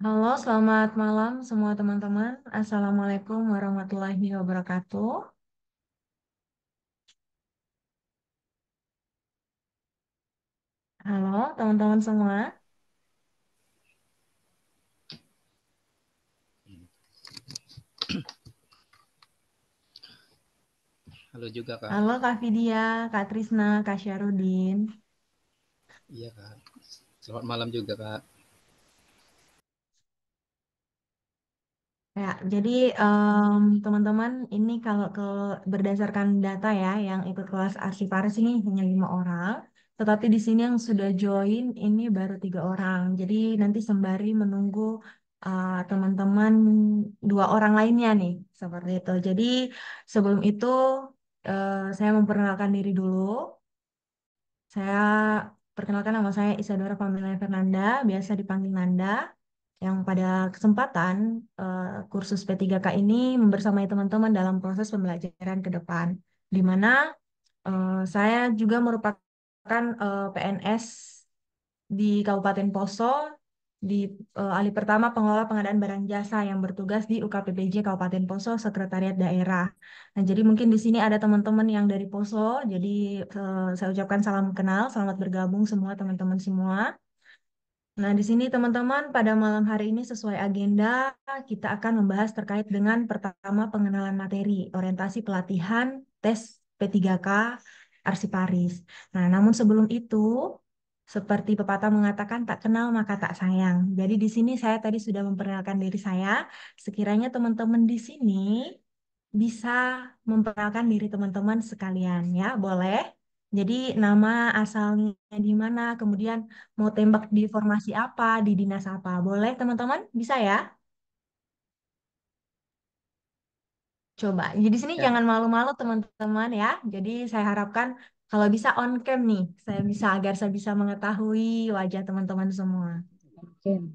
Halo, selamat malam semua teman-teman. Assalamualaikum warahmatullahi wabarakatuh. Halo, teman-teman semua. Halo juga Kak. Halo Kak Vidya, Kak Trisna, Kak Syarudin. Iya Kak. Selamat malam juga Kak. Ya, jadi teman-teman ini kalau berdasarkan data ya, yang ikut kelas arsiparis ini hanya 5 orang, tetapi di sini yang sudah join ini baru 3 orang. Jadi nanti sembari menunggu teman-teman 2 orang lainnya nih, seperti itu. Jadi sebelum itu saya memperkenalkan diri dulu. Saya perkenalkan nama saya Isadora Pamela Fernanda, biasa dipanggil Nanda yang pada kesempatan kursus P3K ini membersamai teman-teman dalam proses pembelajaran ke depan, di mana saya juga merupakan PNS di Kabupaten Poso, di alih pertama pengelola pengadaan barang jasa yang bertugas di UKPPJ Kabupaten Poso, Sekretariat Daerah. Nah, jadi mungkin di sini ada teman-teman yang dari Poso, jadi saya ucapkan salam kenal, selamat bergabung semua teman-teman semua. Nah, di sini teman-teman pada malam hari ini sesuai agenda kita akan membahas terkait dengan pertama pengenalan materi, orientasi pelatihan, tes P3K, Arsiparis. Nah, namun sebelum itu seperti pepatah mengatakan tak kenal maka tak sayang. Jadi di sini saya tadi sudah memperkenalkan diri saya. Sekiranya teman-teman di sini bisa memperkenalkan diri teman-teman sekalian ya, boleh? Jadi nama asalnya di mana, kemudian mau tembak di formasi apa, di dinas apa. Boleh teman-teman? Bisa ya? Coba. Jadi di sini Ya, jangan malu-malu teman-teman ya. Jadi saya harapkan kalau bisa on cam nih, saya bisa agar saya bisa mengetahui wajah teman-teman semua. mungkin.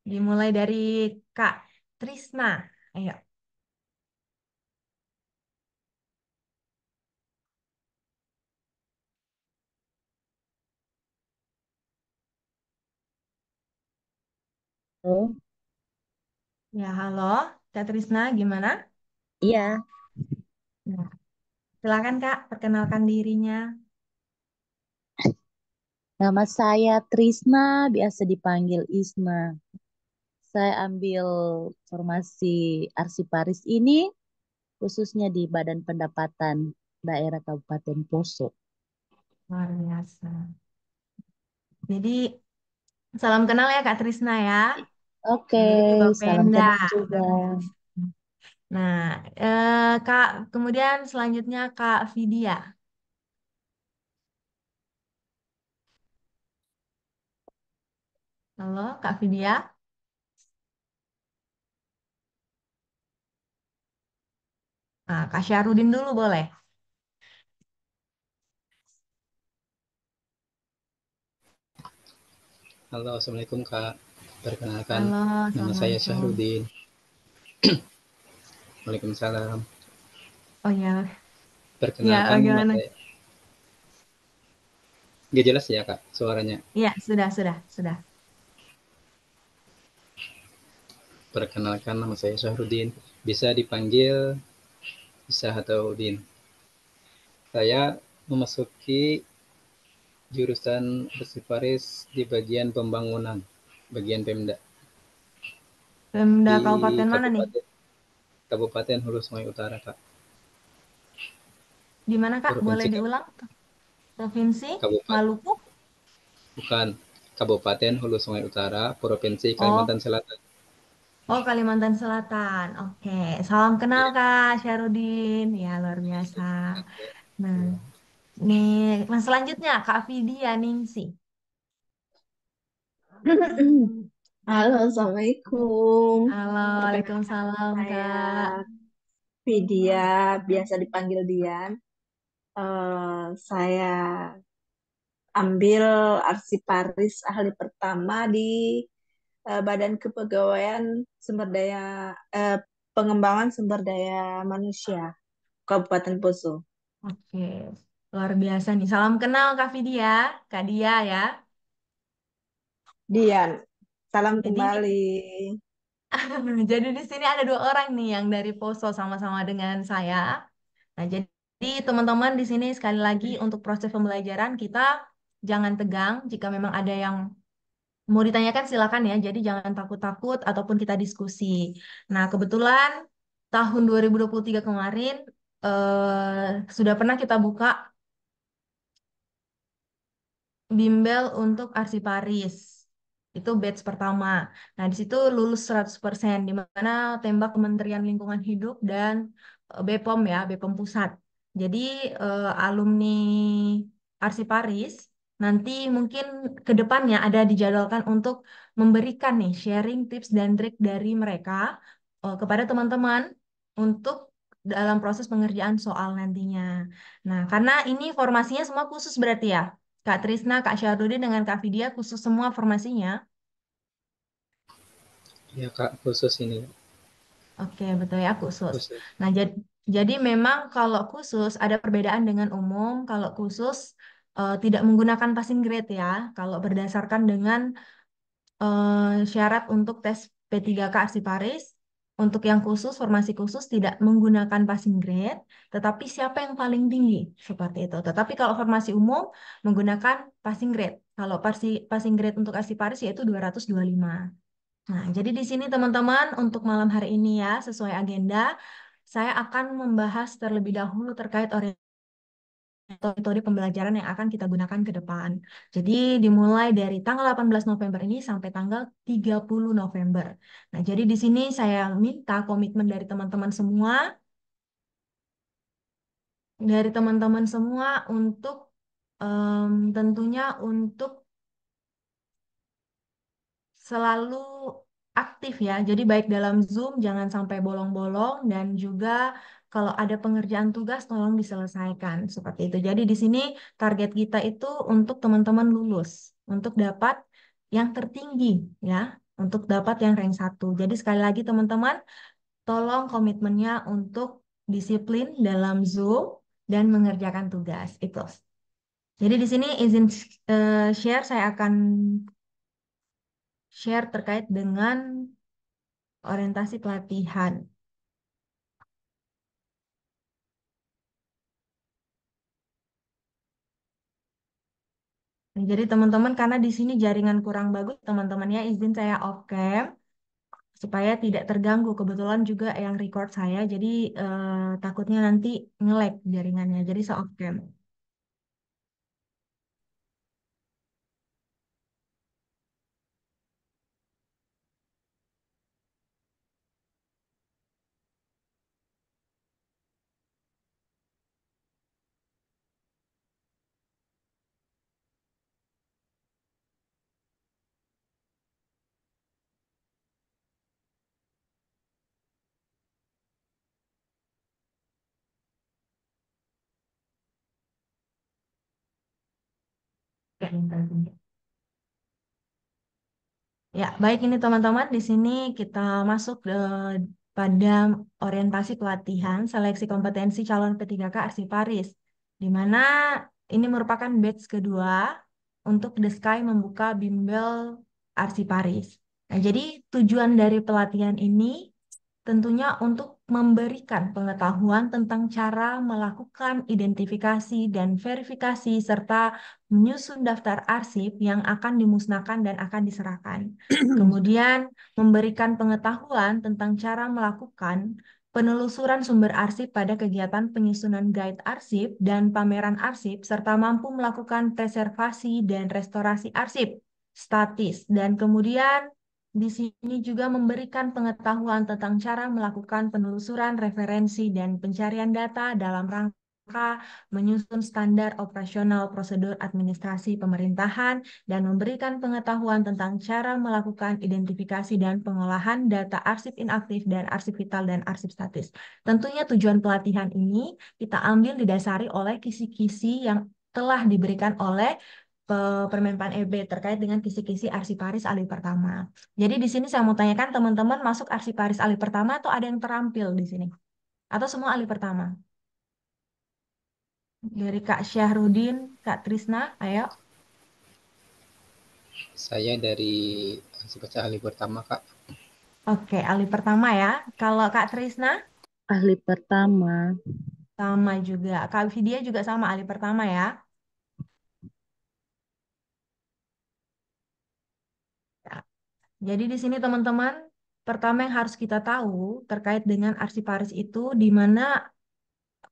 Dimulai dari Kak Trisna. Ayo. Oh, Ya, halo. Kak Trisna, gimana? iya. Nah, silakan Kak, perkenalkan dirinya. Nama saya Trisna, biasa dipanggil Isma. Saya ambil formasi arsiparis ini khususnya di Badan Pendapatan Daerah Kabupaten Poso. Luar biasa. Jadi, salam kenal ya Kak Trisna ya. Oke, Dulu juga salam Pemda. kenal juga. Luar biasa. Nah, Kak, kemudian selanjutnya Kak Vidya. Halo, Kak Vidya. Nah, Kak Syarudin dulu boleh. Halo, Assalamualaikum Kak. Perkenalkan, Halo, nama saya Assalamualaikum. Syahrudin. Waalaikumsalam. Oh ya, ya Perkenalkan, nama bagaimana? saya. Gak jelas ya Kak suaranya. Ya, sudah. Perkenalkan, nama saya Syahrudin. Bisa dipanggil Isa atau Udin. Saya memasuki jurusan Arsiparis di bagian pembangunan, bagian Pemda Pemda di Kabupaten mana nih? Kabupaten Kabupaten Hulu Sungai Utara, Kak. Di mana Kak? Boleh Provinsi diulang? Provinsi Kabupaten Maluku? bukan Kabupaten Hulu Sungai Utara, Provinsi Oh, Kalimantan Selatan. oh Kalimantan Selatan. Oke, salam kenal Iya. Kak Syarudin. Ya, luar biasa. Oke. Nah, Iya. nih, nah selanjutnya Kak Vidya Ningsi. Halo, Assalamualaikum. Halo, Perkenalkan nama Waalaikumsalam saya Kak. Vidya, biasa dipanggil Dian. Saya ambil arsiparis ahli pertama di Badan Kepegawaian Sumber Daya eh, Pengembangan Sumber Daya Manusia Kabupaten Poso. Oke, luar biasa nih. Salam kenal Kak Vidya, Kak Dia ya. Dian, salam Jadi kembali. jadi di sini ada dua orang nih yang dari Poso sama-sama dengan saya. Nah, jadi teman-teman di sini sekali lagi untuk proses pembelajaran kita jangan tegang. Jika memang ada yang mau ditanyakan silakan ya. Jadi jangan takut-takut ataupun kita diskusi. Nah, kebetulan tahun 2023 kemarin sudah pernah kita buka bimbel untuk Arsiparis. Itu batch pertama. Nah, di situ lulus 100%, di mana tembak Kementerian Lingkungan Hidup dan BPOM ya, BPOM Pusat. Jadi alumni Arsiparis nanti mungkin ke depannya ada dijadwalkan untuk memberikan nih sharing tips dan trik dari mereka kepada teman-teman untuk dalam proses pengerjaan soal nantinya. Nah, karena ini formasinya semua khusus berarti ya. Kak Trisna, Kak Syahrudin dengan Kak Vidya khusus semua formasinya. Ya Kak, khusus ini. Oke, betul ya khusus. Khusus. Nah, jadi memang kalau khusus ada perbedaan dengan umum. Kalau khusus tidak menggunakan passing grade ya. Kalau berdasarkan dengan syarat untuk tes P3K Arsiparis, untuk yang khusus, formasi khusus tidak menggunakan passing grade, tetapi siapa yang paling tinggi seperti itu. Tetapi kalau formasi umum menggunakan passing grade. Kalau passing grade untuk Arsiparis yaitu 225. Nah, jadi di sini teman-teman untuk malam hari ini ya, sesuai agenda, saya akan membahas terlebih dahulu terkait metode pembelajaran yang akan kita gunakan ke depan. Jadi dimulai dari tanggal 18 November ini sampai tanggal 30 November. Nah, jadi di sini saya minta komitmen dari teman-teman semua untuk tentunya untuk selalu aktif ya. Jadi baik dalam Zoom jangan sampai bolong-bolong dan juga kalau ada pengerjaan tugas tolong diselesaikan seperti itu. Jadi di sini target kita itu untuk teman-teman lulus, untuk dapat yang tertinggi ya, untuk dapat yang rank 1. Jadi sekali lagi teman-teman tolong komitmennya untuk disiplin dalam Zoom dan mengerjakan tugas. Itu. Jadi di sini izin share saya akan share terkait dengan orientasi pelatihan. Nah, jadi teman-teman karena di sini jaringan kurang bagus, teman-teman ya izin saya off cam supaya tidak terganggu. Kebetulan juga yang record saya, jadi takutnya nanti nge-lag jaringannya. Jadi saya off cam. Oke, bentar, bentar. Ya, baik ini teman-teman di sini kita masuk pada orientasi pelatihan seleksi kompetensi calon P3K Arsiparis, di mana ini merupakan batch kedua untuk The Sky membuka bimbel Arsiparis. Nah, jadi tujuan dari pelatihan ini tentunya untuk memberikan pengetahuan tentang cara melakukan identifikasi dan verifikasi serta menyusun daftar arsip yang akan dimusnahkan dan akan diserahkan. Kemudian memberikan pengetahuan tentang cara melakukan penelusuran sumber arsip pada kegiatan penyusunan guide arsip dan pameran arsip serta mampu melakukan preservasi dan restorasi arsip statis dan kemudian di sini juga memberikan pengetahuan tentang cara melakukan penelusuran referensi dan pencarian data dalam rangka menyusun standar operasional prosedur administrasi pemerintahan dan memberikan pengetahuan tentang cara melakukan identifikasi dan pengolahan data arsip inaktif dan arsip vital dan arsip statis. Tentunya tujuan pelatihan ini kita ambil didasari oleh kisi-kisi yang telah diberikan oleh Permenpan EB terkait dengan kisi-kisi Arsiparis alih pertama. Jadi di sini saya mau tanyakan teman-teman masuk Arsiparis alih pertama atau ada yang terampil di sini? Atau semua alih pertama? Dari Kak Syahrudin, Kak Trisna, ayo. Saya dari si baca ahli pertama, Kak. Oke, ahli pertama ya. Kalau Kak Trisna, Ahli pertama. sama juga. Kak Vidya juga sama ahli pertama ya. Ya. Jadi di sini teman-teman, pertama yang harus kita tahu terkait dengan arsiparis itu di mana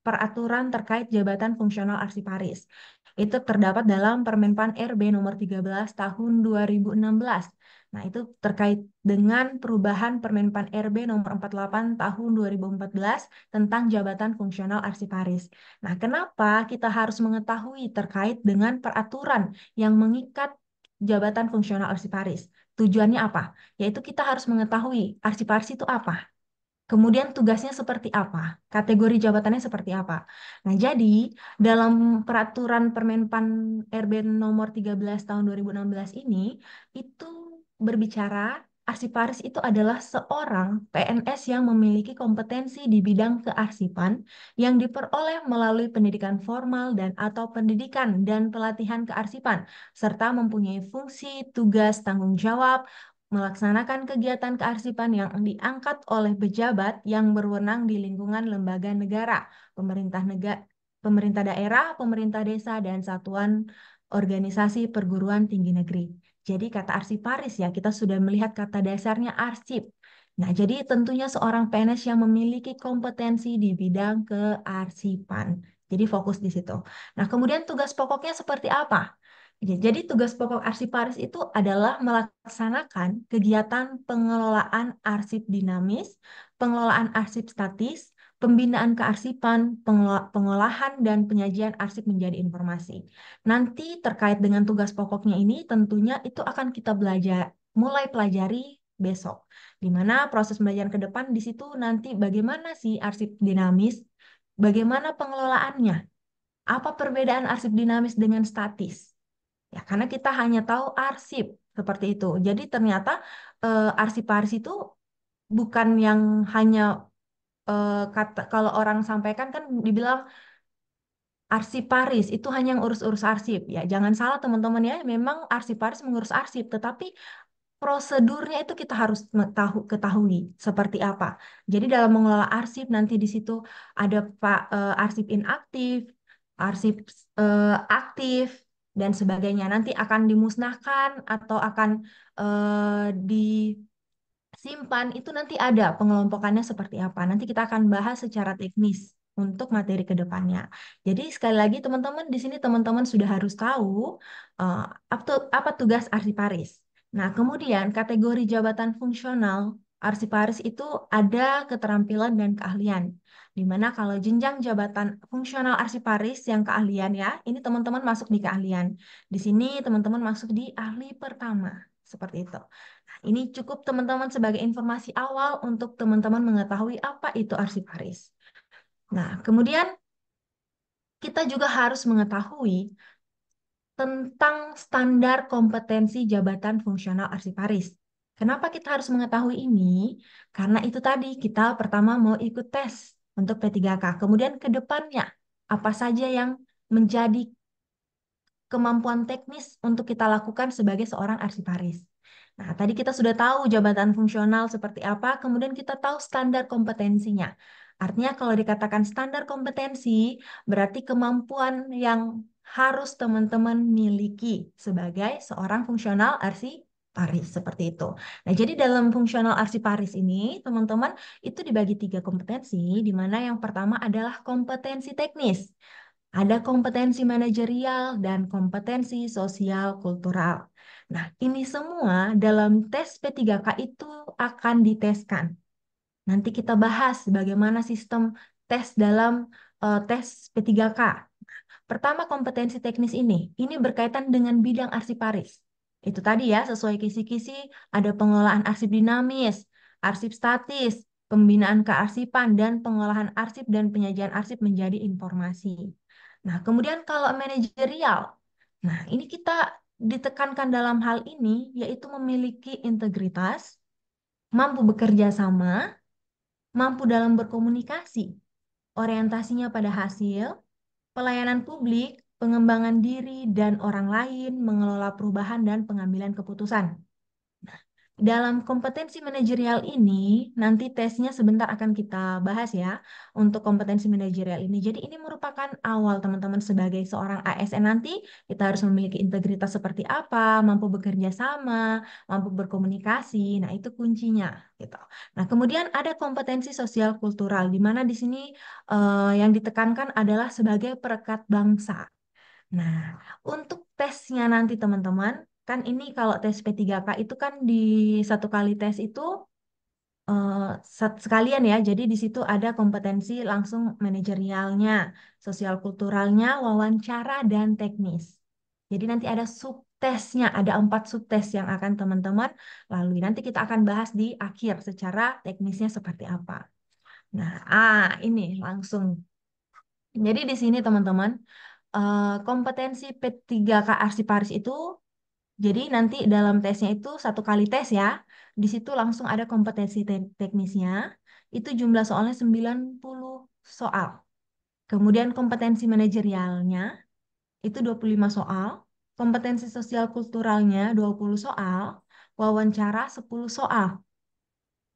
peraturan terkait jabatan fungsional arsiparis. Itu terdapat dalam Permenpan RB nomor 13 tahun 2016. Nah, itu terkait dengan perubahan Permenpan RB nomor 48 tahun 2014 tentang jabatan fungsional arsiparis. Nah, kenapa kita harus mengetahui terkait dengan peraturan yang mengikat jabatan fungsional arsiparis? Tujuannya apa? Yaitu kita harus mengetahui arsiparis itu apa. Kemudian tugasnya seperti apa? Kategori jabatannya seperti apa? Nah, jadi dalam peraturan Permenpan RB nomor 13 tahun 2016 ini itu berbicara arsiparis itu adalah seorang PNS yang memiliki kompetensi di bidang kearsipan yang diperoleh melalui pendidikan formal dan atau pendidikan dan pelatihan kearsipan serta mempunyai fungsi, tugas, tanggung jawab melaksanakan kegiatan kearsipan yang diangkat oleh pejabat yang berwenang di lingkungan lembaga negara, pemerintah daerah, pemerintah desa, dan satuan organisasi perguruan tinggi negeri. Jadi kata arsiparis ya, kita sudah melihat kata dasarnya arsip. Nah, jadi tentunya seorang PNS yang memiliki kompetensi di bidang kearsipan. Jadi fokus di situ. Nah, kemudian tugas pokoknya seperti apa? Jadi tugas pokok arsiparis itu adalah melaksanakan kegiatan pengelolaan arsip dinamis, pengelolaan arsip statis, pembinaan kearsipan, pengolahan dan penyajian arsip menjadi informasi. Nanti terkait dengan tugas pokoknya ini tentunya itu akan kita mulai pelajari besok. Di mana proses pembelajaran ke depan di situ nanti bagaimana sih arsip dinamis, bagaimana pengelolaannya, apa perbedaan arsip dinamis dengan statis. Ya, karena kita hanya tahu arsip seperti itu. Jadi ternyata arsiparis itu bukan yang hanya kata kalau orang sampaikan kan dibilang arsiparis itu hanya yang urus-urus arsip. Ya, jangan salah teman-teman ya, memang arsiparis mengurus arsip, tetapi prosedurnya itu kita harus ketahui seperti apa. Jadi dalam mengelola arsip nanti di situ ada arsip inaktif, arsip aktif dan sebagainya. Nanti akan dimusnahkan atau akan disimpan itu nanti ada pengelompokannya seperti apa. Nanti kita akan bahas secara teknis untuk materi ke depannya. Jadi sekali lagi teman-teman di sini teman-teman sudah harus tahu eh, apa tugas arsiparis. Nah, kemudian kategori jabatan fungsional arsiparis itu ada keterampilan dan keahlian. Di mana kalau jenjang jabatan fungsional arsiparis yang keahlian ya, ini teman-teman masuk di keahlian. Di sini teman-teman masuk di ahli pertama. Seperti itu. Nah, ini cukup teman-teman sebagai informasi awal untuk teman-teman mengetahui apa itu arsiparis. Nah, kemudian kita juga harus mengetahui tentang standar kompetensi jabatan fungsional arsiparis. Kenapa kita harus mengetahui ini? Karena itu tadi kita pertama mau ikut tes untuk P3K. Kemudian ke depannya apa saja yang menjadi kemampuan teknis untuk kita lakukan sebagai seorang arsiparis. Nah, tadi kita sudah tahu jabatan fungsional seperti apa, kemudian kita tahu standar kompetensinya. Artinya kalau dikatakan standar kompetensi, berarti kemampuan yang harus teman-teman miliki sebagai seorang fungsional arsiparis seperti itu. Nah, jadi dalam fungsional arsiparis ini, teman-teman, itu dibagi 3 kompetensi, di mana yang pertama adalah kompetensi teknis. Ada kompetensi manajerial dan kompetensi sosial kultural. Nah, ini semua dalam tes P3K itu akan diteskan. Nanti kita bahas bagaimana sistem tes dalam tes P3K. Pertama, kompetensi teknis ini berkaitan dengan bidang arsiparis. Itu tadi ya, sesuai kisi-kisi, ada pengelolaan arsip dinamis, arsip statis, pembinaan kearsipan, dan pengolahan arsip dan penyajian arsip menjadi informasi. Nah, kemudian kalau manajerial, nah ini kita ditekankan dalam hal ini, yaitu memiliki integritas, mampu bekerja sama, mampu dalam berkomunikasi, orientasinya pada hasil, pelayanan publik, pengembangan diri dan orang lain, mengelola perubahan dan pengambilan keputusan. Dalam kompetensi manajerial ini, nanti tesnya sebentar akan kita bahas ya untuk kompetensi manajerial ini. Jadi ini merupakan awal teman-teman sebagai seorang ASN nanti, kita harus memiliki integritas seperti apa, mampu bekerja sama, mampu berkomunikasi. Nah, itu kuncinya gitu. Nah, kemudian ada kompetensi sosial kultural di mana di sini yang ditekankan adalah sebagai perekat bangsa. Nah, untuk tesnya nanti teman-teman, kan ini kalau tes P3K itu kan di satu kali tes itu eh, sekalian ya. Jadi di situ ada kompetensi langsung manajerialnya, sosial kulturalnya, wawancara dan teknis. Jadi nanti ada subtesnya, ada 4 subtes yang akan teman-teman lalui. Nanti kita akan bahas di akhir secara teknisnya seperti apa. Nah, ini langsung. Jadi di sini teman-teman, kompetensi P3K Arsiparis itu, jadi nanti dalam tesnya itu satu kali tes ya, di situ langsung ada kompetensi teknisnya, itu jumlah soalnya 90 soal. Kemudian kompetensi manajerialnya itu 25 soal, kompetensi sosial kulturalnya 20 soal, wawancara 10 soal.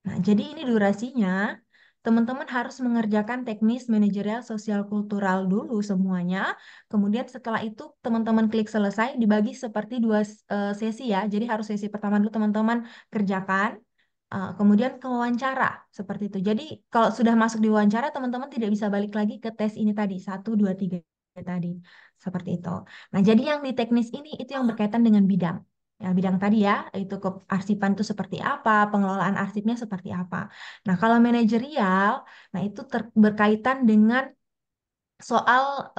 Nah, jadi ini durasinya, teman-teman harus mengerjakan teknis manajerial sosial kultural dulu semuanya. Kemudian setelah itu teman-teman klik selesai, dibagi seperti 2 sesi ya. Jadi harus sesi pertama dulu teman-teman kerjakan, kemudian ke wawancara seperti itu. Jadi kalau sudah masuk di wawancara, teman-teman tidak bisa balik lagi ke tes ini tadi, 1, 2, 3 tadi. Seperti itu. Nah, jadi yang di teknis ini itu yang berkaitan dengan bidang. Ya, bidang tadi ya, itu kearsipan itu seperti apa, pengelolaan arsipnya seperti apa. Nah, kalau manajerial, nah itu berkaitan dengan soal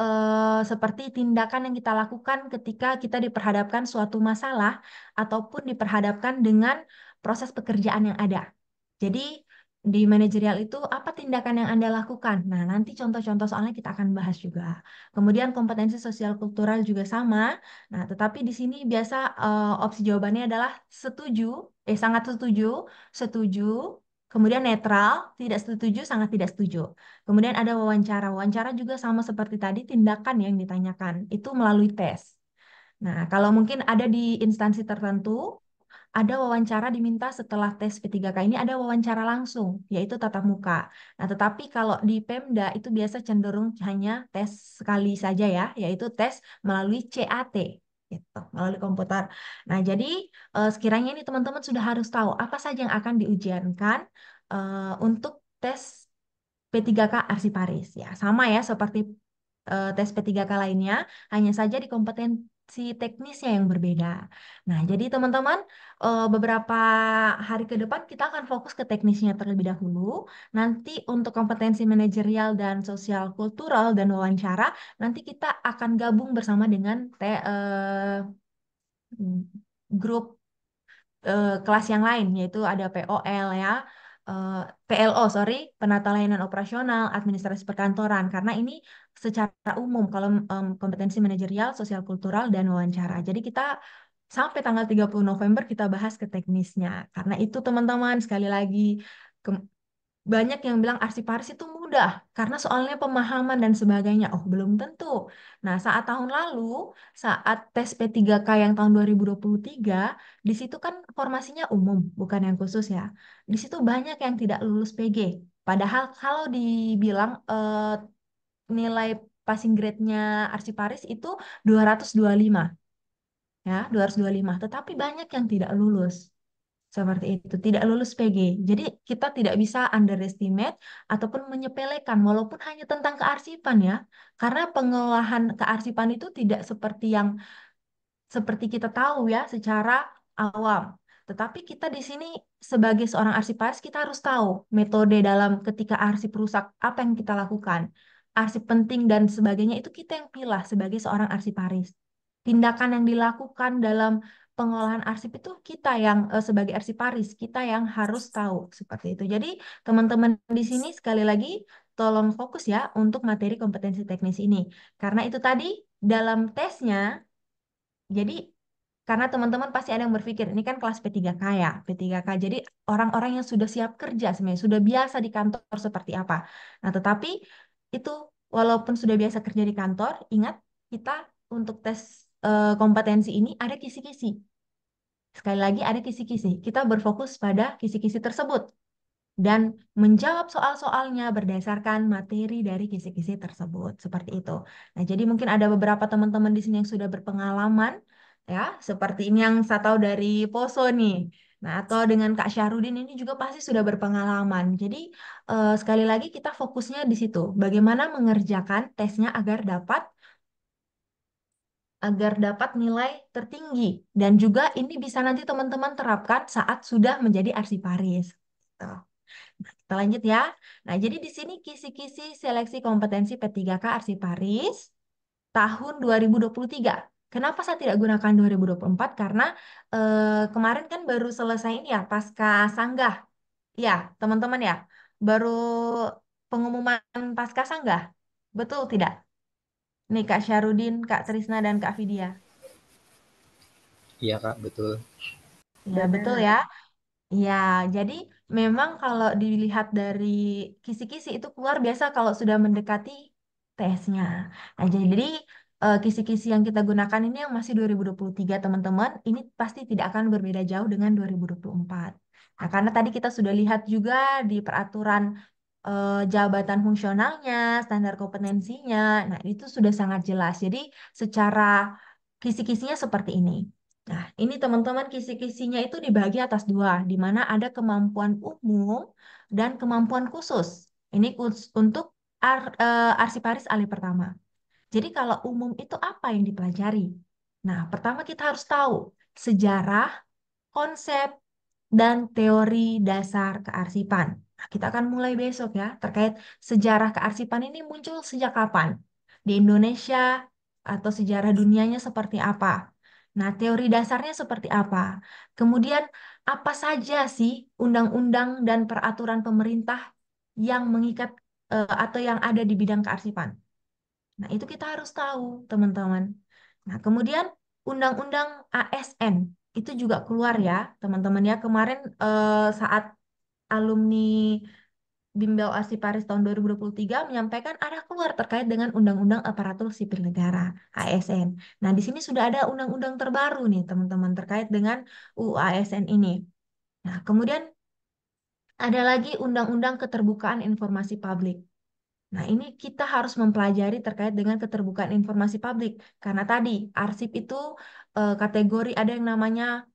seperti tindakan yang kita lakukan ketika kita diperhadapkan suatu masalah ataupun diperhadapkan dengan proses pekerjaan yang ada. Jadi di manajerial itu apa tindakan yang Anda lakukan? Nah, nanti contoh-contoh soalnya kita akan bahas juga. Kemudian kompetensi sosial kultural juga sama. Nah, tetapi di sini biasa opsi jawabannya adalah setuju, sangat setuju, setuju, kemudian netral, tidak setuju, sangat tidak setuju. Kemudian ada wawancara. Wawancara juga sama seperti tadi, tindakan yang ditanyakan itu melalui tes. Nah, kalau mungkin ada di instansi tertentu, ada wawancara diminta setelah tes P3K ini ada wawancara langsung, yaitu tatap muka. Nah, tetapi kalau di Pemda itu biasa cenderung hanya tes sekali saja ya, yaitu tes melalui CAT, gitu, melalui komputer. Nah, jadi sekiranya ini teman-teman sudah harus tahu apa saja yang akan diujiankan untuk tes P3K Arsiparis ya. Sama ya seperti tes P3K lainnya, hanya saja di kompetensi teknisnya yang berbeda. Nah, jadi teman-teman beberapa hari ke depan kita akan fokus ke teknisnya terlebih dahulu. Nanti untuk kompetensi manajerial dan sosial kultural dan wawancara, nanti kita akan gabung bersama dengan grup kelas yang lain, yaitu ada POL ya, eh, PLO, sorry, penata layanan operasional, administrasi perkantoran, karena ini secara umum kalau kompetensi manajerial, sosial kultural, dan wawancara. Jadi kita sampai tanggal 30 November kita bahas ke teknisnya, karena itu teman-teman sekali lagi banyak yang bilang arsiparis itu mudah karena soalnya pemahaman dan sebagainya. Oh, belum tentu. Nah, saat tahun lalu, saat tes P3K yang tahun 2023, di situ kan formasinya umum, bukan yang khusus ya. Di situ banyak yang tidak lulus PG. Padahal kalau dibilang nilai passing grade-nya arsiparis itu 225, ya, 225. Tetapi banyak yang tidak lulus. Seperti itu, tidak lulus PG. Jadi kita tidak bisa underestimate ataupun menyepelekan walaupun hanya tentang kearsipan ya. Karena pengolahan kearsipan itu tidak seperti yang seperti kita tahu ya secara awam. Tetapi kita di sini sebagai seorang arsiparis kita harus tahu metode dalam ketika arsip rusak apa yang kita lakukan. Arsip penting dan sebagainya itu kita yang pilah sebagai seorang arsiparis. Tindakan yang dilakukan dalam pengolahan arsip itu kita yang sebagai arsiparis kita yang harus tahu seperti itu. Jadi teman-teman di sini sekali lagi tolong fokus ya untuk materi kompetensi teknis ini. Karena itu tadi dalam tesnya jadi karena teman-teman pasti ada yang berpikir, ini kan kelas P3K ya, P3K. Jadi orang-orang yang sudah siap kerja sebenarnya, sudah biasa di kantor seperti apa. Nah, tetapi itu walaupun sudah biasa kerja di kantor, ingat kita untuk tes kompetensi ini ada kisi-kisi. Sekali lagi ada kisi-kisi. Kita berfokus pada kisi-kisi tersebut dan menjawab soal-soalnya berdasarkan materi dari kisi-kisi tersebut. Seperti itu. Nah, jadi mungkin ada beberapa teman-teman di sini yang sudah berpengalaman, ya, seperti ini yang saya tahu dari Poso nih. Nah, atau dengan Kak Syahrudin ini juga pasti sudah berpengalaman. Jadi, sekali lagi kita fokusnya di situ. Bagaimana mengerjakan tesnya agar dapat nilai tertinggi. Dan juga ini bisa nanti teman-teman terapkan saat sudah menjadi arsiparis. Gitu. Kita lanjut ya. Nah, jadi di sini kisi-kisi seleksi kompetensi P3K Arsiparis tahun 2023. Kenapa saya tidak gunakan 2024? Karena kemarin kan baru selesai ini ya, pasca sanggah. Ya, teman-teman ya. Baru pengumuman pasca sanggah. Betul tidak? Nih Kak Syarudin, Kak Trisna, dan Kak Vidya. Iya Kak, betul. Ya, betul Benar. ya. Ya, jadi memang kalau dilihat dari kisi-kisi itu keluar biasa kalau sudah mendekati tesnya. Nah, jadi kisi-kisi yang kita gunakan ini yang masih 2023 teman-teman, ini pasti tidak akan berbeda jauh dengan 2024. Nah, karena tadi kita sudah lihat juga di peraturan jabatan fungsionalnya, standar kompetensinya, nah itu sudah sangat jelas. Jadi secara kisi-kisinya seperti ini. Nah, ini teman-teman kisi-kisinya itu dibagi atas dua, di mana ada kemampuan umum dan kemampuan khusus. Ini untuk arsiparis ahli pertama. Jadi kalau umum itu apa yang dipelajari? Nah, pertama kita harus tahu sejarah, konsep, dan teori dasar kearsipan. Nah, kita akan mulai besok ya, terkait sejarah kearsipan ini muncul sejak kapan? Di Indonesia atau sejarah dunianya seperti apa? Nah, teori dasarnya seperti apa? Kemudian, apa saja sih undang-undang dan peraturan pemerintah yang mengikat atau yang ada di bidang kearsipan? Nah, itu kita harus tahu, teman-teman. Nah, kemudian Undang-Undang ASN itu juga keluar ya, teman-teman ya. Kemarin saat alumni Bimbel Arsiparis tahun 2023 menyampaikan ada keluar terkait dengan Undang-Undang Aparatur Sipil Negara ASN. Nah, di sini sudah ada undang-undang terbaru nih, teman-teman, terkait dengan UU ASN ini. Nah, kemudian ada lagi Undang-Undang Keterbukaan Informasi Publik. Nah, ini kita harus mempelajari terkait dengan keterbukaan informasi publik. Karena tadi, arsip itu kategori ada yang namanya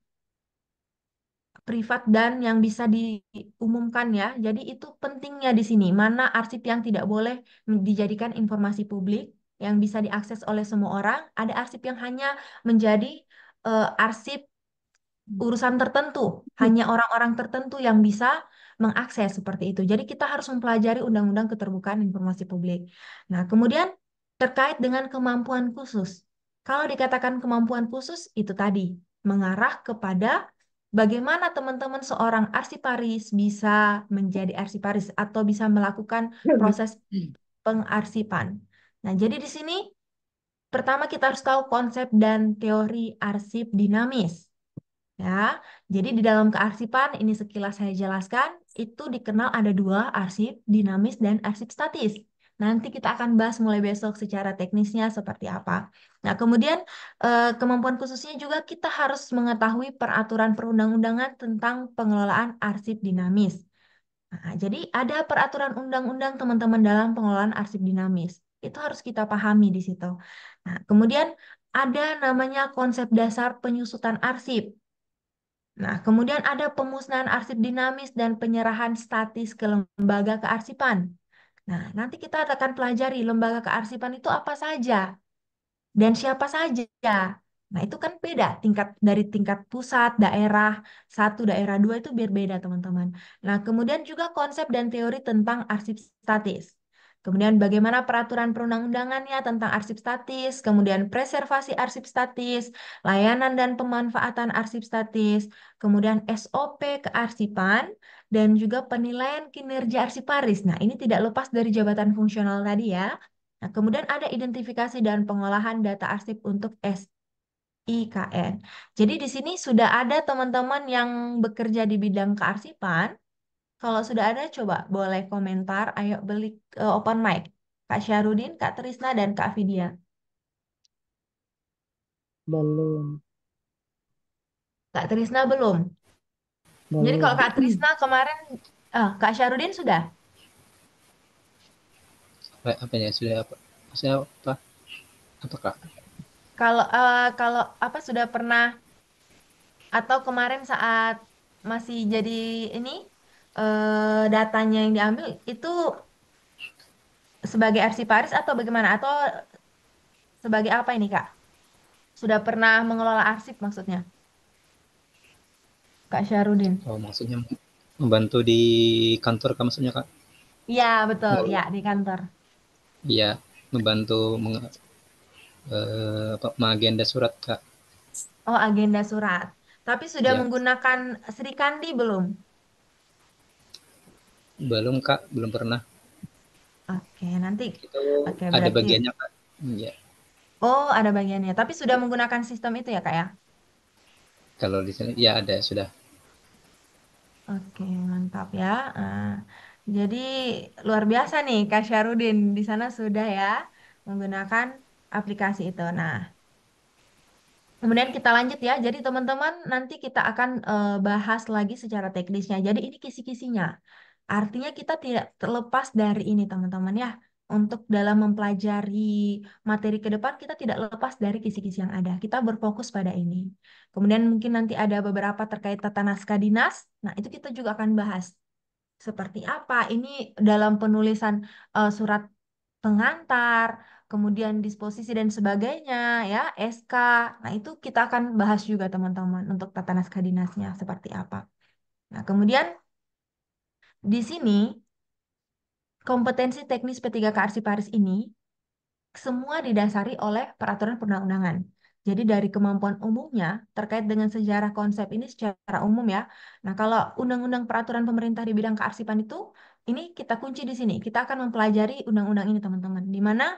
privat dan yang bisa diumumkan ya. Jadi itu pentingnya di sini. Mana arsip yang tidak boleh dijadikan informasi publik yang bisa diakses oleh semua orang. Ada arsip yang hanya menjadi arsip urusan tertentu, hanya orang-orang tertentu yang bisa mengakses seperti itu. Jadi kita harus mempelajari Undang-Undang Keterbukaan Informasi Publik. Nah, kemudian terkait dengan kemampuan khusus. Kalau dikatakan kemampuan khusus, itu tadi mengarah kepada bagaimana teman-teman seorang arsiparis bisa menjadi arsiparis atau bisa melakukan proses pengarsipan. Nah, jadi di sini pertama kita harus tahu konsep dan teori arsip dinamis. Ya, jadi di dalam kearsipan ini sekilas saya jelaskan, itu dikenal ada dua, arsip dinamis dan arsip statis. Nanti kita akan bahas mulai besok secara teknisnya seperti apa. Nah, kemudian kemampuan khususnya juga kita harus mengetahui peraturan perundang-undangan tentang pengelolaan arsip dinamis. Nah, jadi ada peraturan undang-undang teman-teman dalam pengelolaan arsip dinamis. Itu harus kita pahami di situ. Nah, kemudian ada namanya konsep dasar penyusutan arsip. Nah, kemudian ada pemusnahan arsip dinamis dan penyerahan statis ke lembaga kearsipan. Nah, nanti kita akan pelajari lembaga kearsipan itu apa saja dan siapa saja. Nah, itu kan beda tingkat dari tingkat pusat, daerah, satu, daerah dua itu berbeda, teman-teman. Nah, kemudian juga konsep dan teori tentang arsip statis. Kemudian bagaimana peraturan perundang-undangannya tentang arsip statis, kemudian preservasi arsip statis, layanan dan pemanfaatan arsip statis, kemudian SOP kearsipan, dan juga penilaian kinerja arsiparis. Nah, ini tidak lepas dari jabatan fungsional tadi ya. Nah, kemudian ada identifikasi dan pengolahan data arsip untuk SIKN. Jadi di sini sudah ada teman-teman yang bekerja di bidang kearsipan. Kalau sudah ada, coba boleh komentar. Ayo beli open mic. Kak Syarudin, Kak Trisna, dan Kak Vidya. Belum. Kak Trisna belum. Jadi kalau Belum. Kak Trisna kemarin, Kak Syarudin sudah. Apa ya sudah apa? Maksudnya apa? Apakah? Kalau apa sudah pernah atau kemarin saat masih jadi ini datanya yang diambil itu sebagai arsiparis atau bagaimana? Atau sebagai apa ini Kak? Sudah pernah mengelola arsip maksudnya, Kak Syarudin? Oh, maksudnya membantu di kantor Kak maksudnya Kak? Iya betul, ya Ngelola. di kantor. Iya, membantu mengagenda surat Kak. Oh agenda surat. Tapi sudah Ya, menggunakan Sri Kandi belum? belum Kak, belum pernah. Oke nanti. Itu Oke ada berarti. bagiannya Kak. Iya. Oh ada bagiannya. Tapi sudah menggunakan sistem itu ya Kak ya? Kalau di sini ya ada sudah. Oke, mantap ya. Jadi luar biasa nih Kak Syarudin di sana sudah ya menggunakan aplikasi itu. Nah, kemudian kita lanjut ya. Jadi teman-teman nanti kita akan bahas lagi secara teknisnya. Jadi ini kisi-kisinya. Artinya kita tidak terlepas dari ini teman-teman ya. Untuk dalam mempelajari materi ke depan kita tidak lepas dari kisi-kisi yang ada. Kita berfokus pada ini. Kemudian mungkin nanti ada beberapa terkait tata naskah dinas. Nah, itu kita juga akan bahas. Seperti apa? Ini dalam penulisan surat pengantar, kemudian disposisi dan sebagainya, ya, SK. Nah, itu kita akan bahas juga teman-teman untuk tata naskah dinasnya seperti apa. Nah, kemudian di sini kompetensi teknis P3K Arsiparis ini semua didasari oleh peraturan perundang-undangan. Jadi dari kemampuan umumnya terkait dengan sejarah konsep ini secara umum ya. Nah, kalau undang-undang peraturan pemerintah di bidang kearsipan itu, ini kita kunci di sini. Kita akan mempelajari undang-undang ini teman-teman. Di mana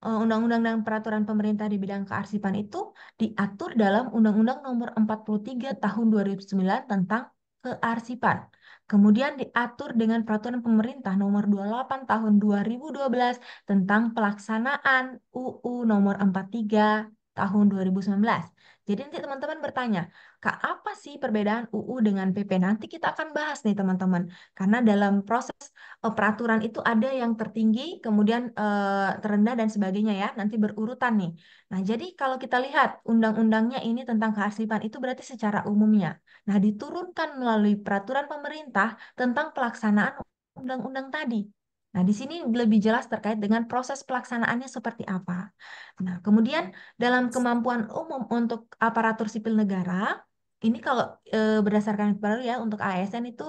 undang-undang dan peraturan pemerintah di bidang kearsipan itu diatur dalam Undang-Undang Nomor 43 Tahun 2009 tentang kearsipan. Kemudian diatur dengan peraturan pemerintah Nomor 28 Tahun 2012 tentang pelaksanaan UU Nomor 43 Tahun 2019. Jadi nanti teman-teman bertanya, Kak, apa sih perbedaan UU dengan PP? Nanti kita akan bahas nih teman-teman. Karena dalam proses peraturan itu ada yang tertinggi, kemudian terendah dan sebagainya ya. Nanti berurutan nih. Nah, jadi kalau kita lihat undang-undangnya ini tentang kearsipan itu berarti secara umumnya. Nah, diturunkan melalui peraturan pemerintah tentang pelaksanaan undang-undang tadi. Nah, di sini lebih jelas terkait dengan proses pelaksanaannya seperti apa. Nah, kemudian dalam kemampuan umum untuk aparatur sipil negara, ini kalau berdasarkan baru ya untuk ASN itu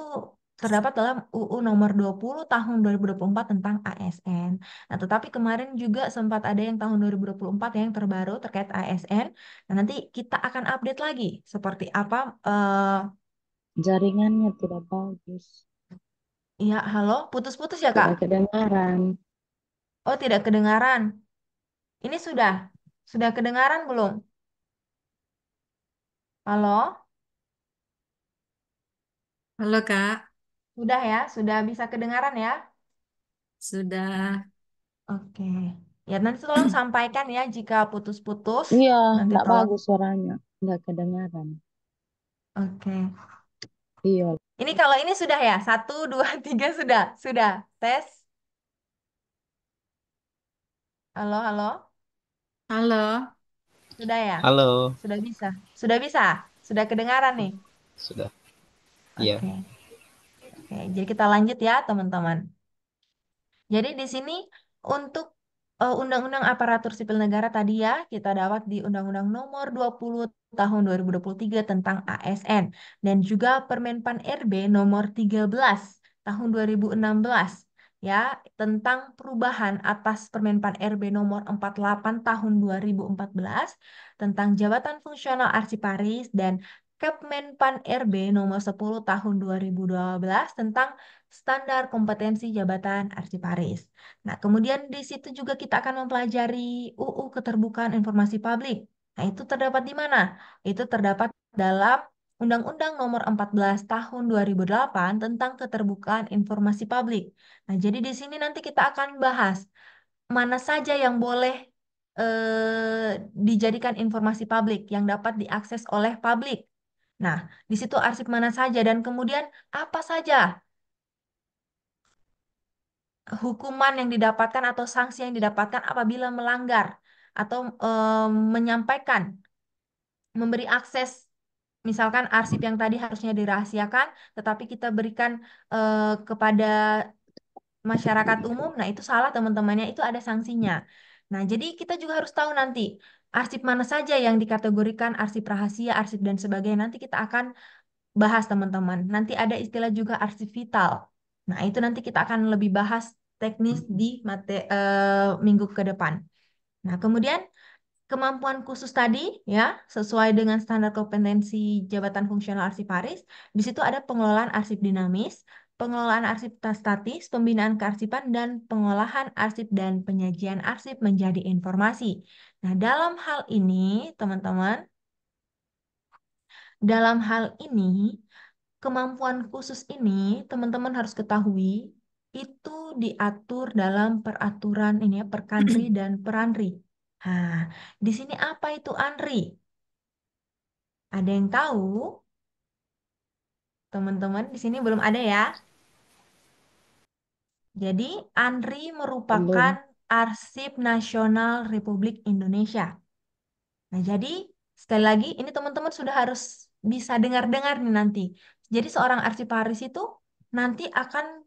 terdapat dalam UU nomor 20 tahun 2024 tentang ASN. Nah, tetapi kemarin juga sempat ada yang tahun 2024 yang terbaru terkait ASN. Nah, nanti kita akan update lagi seperti apa. Jaringannya tidak bagus. Ya, halo, putus-putus ya, Kak? Tidak kedengaran. Oh, tidak kedengaran. Ini sudah kedengaran belum? Halo, Halo Kak, sudah ya, sudah bisa kedengaran ya? sudah. Oke. Ya, nanti tolong sampaikan ya jika putus-putus. Iya, Nanti tidak tolong. bagus suaranya. Tidak kedengaran. Oke. Iya, Ini kalau ini sudah ya, satu, dua, tiga sudah, sudah. Tes. Halo, halo, Halo, sudah ya, Halo, sudah bisa, sudah kedengaran nih. sudah. Iya. Oke, oke. Jadi kita lanjut ya, teman-teman. Jadi di sini untuk Undang-Undang Aparatur Sipil Negara tadi ya, kita dapat di Undang-Undang Nomor 20 Tahun 2023 tentang ASN dan juga Permenpan RB Nomor 13 Tahun 2016 ya tentang perubahan atas Permenpan RB Nomor 48 Tahun 2014 tentang jabatan fungsional arsiparis dan Kepmenpan RB Nomor 10 Tahun 2012 tentang standar kompetensi jabatan arsiparis. Nah, kemudian di situ juga kita akan mempelajari UU Keterbukaan Informasi Publik. Nah, itu terdapat di mana? Itu terdapat dalam Undang-Undang Nomor 14 Tahun 2008 tentang Keterbukaan Informasi Publik. Nah, jadi di sini nanti kita akan bahas mana saja yang boleh dijadikan informasi publik yang dapat diakses oleh publik. Nah, di situ arsip mana saja dan kemudian apa saja hukuman yang didapatkan atau sanksi yang didapatkan apabila melanggar atau menyampaikan, memberi akses, misalkan arsip yang tadi harusnya dirahasiakan, tetapi kita berikan kepada masyarakat umum, nah itu salah teman-temannya, itu ada sanksinya. Nah, jadi kita juga harus tahu nanti arsip mana saja yang dikategorikan arsip rahasia, arsip dan sebagainya. Nanti kita akan bahas teman-teman. Nanti ada istilah juga arsip vital. Nah, itu nanti kita akan lebih bahas teknis di minggu ke depan. Nah, kemudian kemampuan khusus tadi ya sesuai dengan standar kompetensi jabatan fungsional arsiparis. Di situ ada pengelolaan arsip dinamis, pengelolaan arsip statis, pembinaan kearsipan dan pengolahan arsip dan penyajian arsip menjadi informasi. Nah, dalam hal ini kemampuan khusus ini teman-teman harus ketahui itu diatur dalam peraturan ini ya Perkanri dan Peranri. Nah, di sini apa itu ANRI? Ada yang tahu? Teman-teman di sini belum ada ya. Jadi ANRI merupakan Belum. Arsip Nasional Republik Indonesia. Nah, jadi sekali lagi ini teman-teman sudah harus bisa dengar-dengar nih nanti. Jadi seorang arsiparis itu nanti akan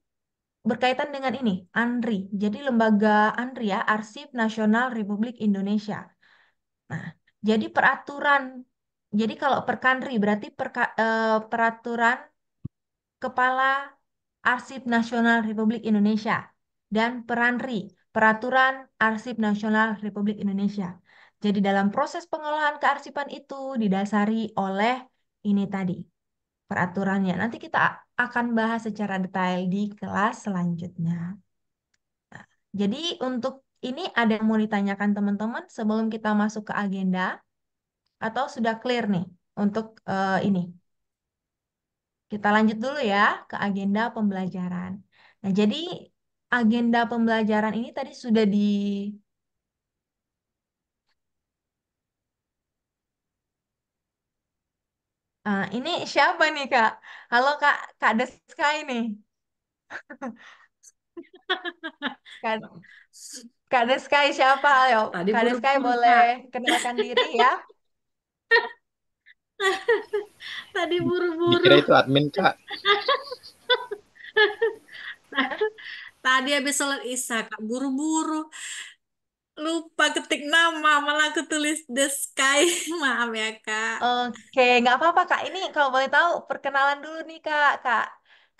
berkaitan dengan ini, ANRI. Jadi lembaga ANRI ya, Arsip Nasional Republik Indonesia. Nah, jadi peraturan, jadi kalau Perkanri berarti peraturan Kepala Arsip Nasional Republik Indonesia dan Peranri, Peraturan Arsip Nasional Republik Indonesia. Jadi dalam proses pengolahan kearsipan itu didasari oleh ini tadi, peraturannya. Nanti kita akan bahas secara detail di kelas selanjutnya. Jadi untuk ini ada yang mau ditanyakan teman-teman sebelum kita masuk ke agenda atau sudah clear nih untuk ini. Kita lanjut dulu ya ke agenda pembelajaran. Nah, jadi agenda pembelajaran ini tadi sudah ini siapa nih Kak? Halo Kak, Kak Deskai nih. Kak, Kak Deskai siapa? Ayo, Tadi Kak Deskai buru-buru, boleh Kak. kenalkan diri ya. Tadi buru-buru. Dikira itu admin, Kak. Tadi habis sholat isya, Kak. Buru-buru. Lupa ketik nama, malah aku tulis the sky. Maaf ya, Kak. Oke, nggak apa-apa Kak. Ini kalau boleh tahu perkenalan dulu nih Kak,